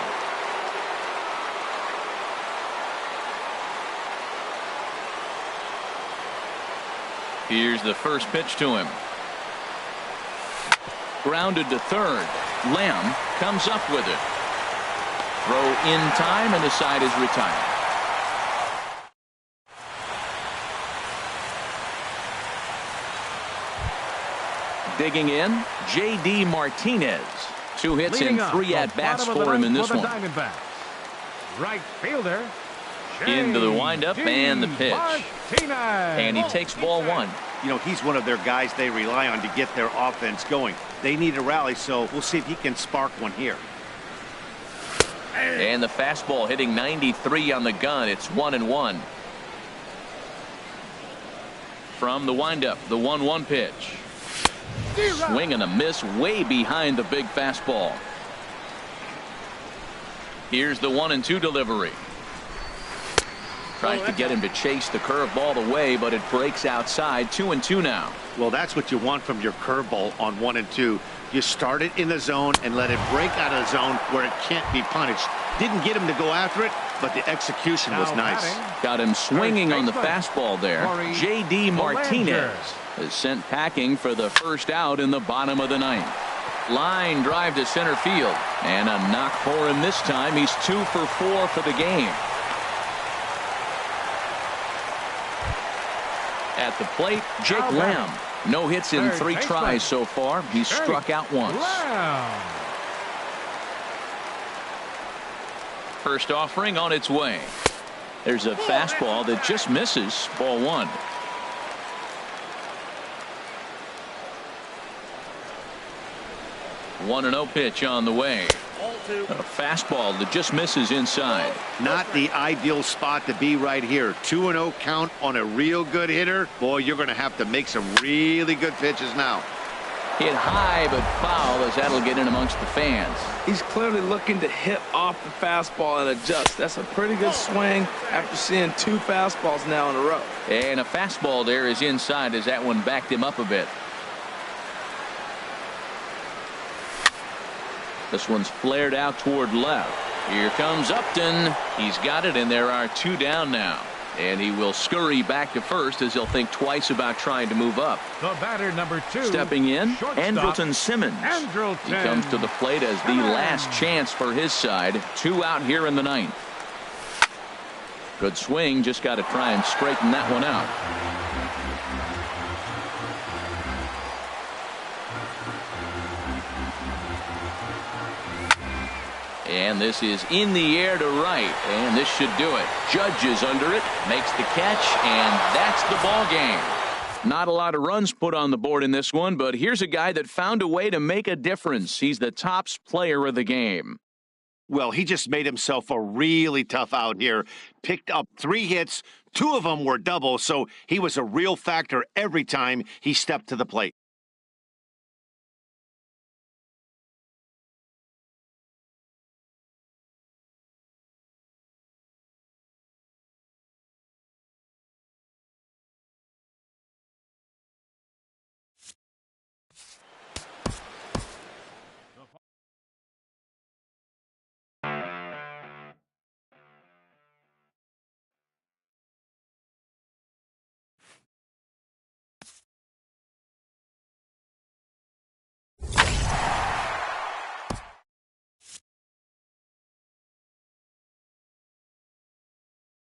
Here's the first pitch to him. Grounded to third. Lamb comes up with it. Throw in time, and the side is retired. Digging in, J.D. Martinez. 2 hits and 3 at-bats for him in this one. Right fielder. Into the windup and the pitch. And he takes ball 1. You know, he's one of their guys they rely on to get their offense going. They need a rally, so we'll see if he can spark one here. And the fastball hitting 93 on the gun. It's 1-1. From the windup, the 1-1 pitch. Swing and a miss way behind the big fastball. Here's the 1-2 delivery. Tries to get him to chase the curveball away, but it breaks outside. 2-2 now. Well, that's what you want from your curveball on 1-2. You start it in the zone and let it break out of the zone where it can't be punished. Didn't get him to go after it, but the execution was nice. Got him swinging on the fastball there. J.D. Martinez is sent packing for the first out in the bottom of the 9th. Line drive to center field, and a knock for him this time. He's 2 for 4 for the game. At the plate, Jake Lamb. No hits in 3 tries so far. He's struck out once. First offering on its way. There's a fastball that just misses. Ball 1. One 1-0 pitch on the way. A fastball that just misses inside. Not the ideal spot to be right here. 2-0 count on a real good hitter. Boy, you're going to have to make some really good pitches now. Hit high but foul as that'll get in amongst the fans. He's clearly looking to hit off the fastball and adjust. That's a pretty good swing after seeing 2 fastballs now in a row. And a fastball there is inside as that one backed him up a bit. This one's flared out toward left. Here comes Upton. He's got it, and there are 2 down now. And he will scurry back to first as he'll think twice about trying to move up. The batter, number 2. Stepping in, shortstop, Andrelton Simmons. He comes to the plate as the last chance for his side. 2 out here in the 9th. Good swing, just got to try and straighten that one out. And this is in the air to right, and this should do it. Judge is under it, makes the catch, and that's the ball game. Not a lot of runs put on the board in this one, but here's a guy that found a way to make a difference. He's the tops player of the game. Well, he just made himself a really tough out here. Picked up 3 hits, 2 of them were doubles, so he was a real factor every time he stepped to the plate.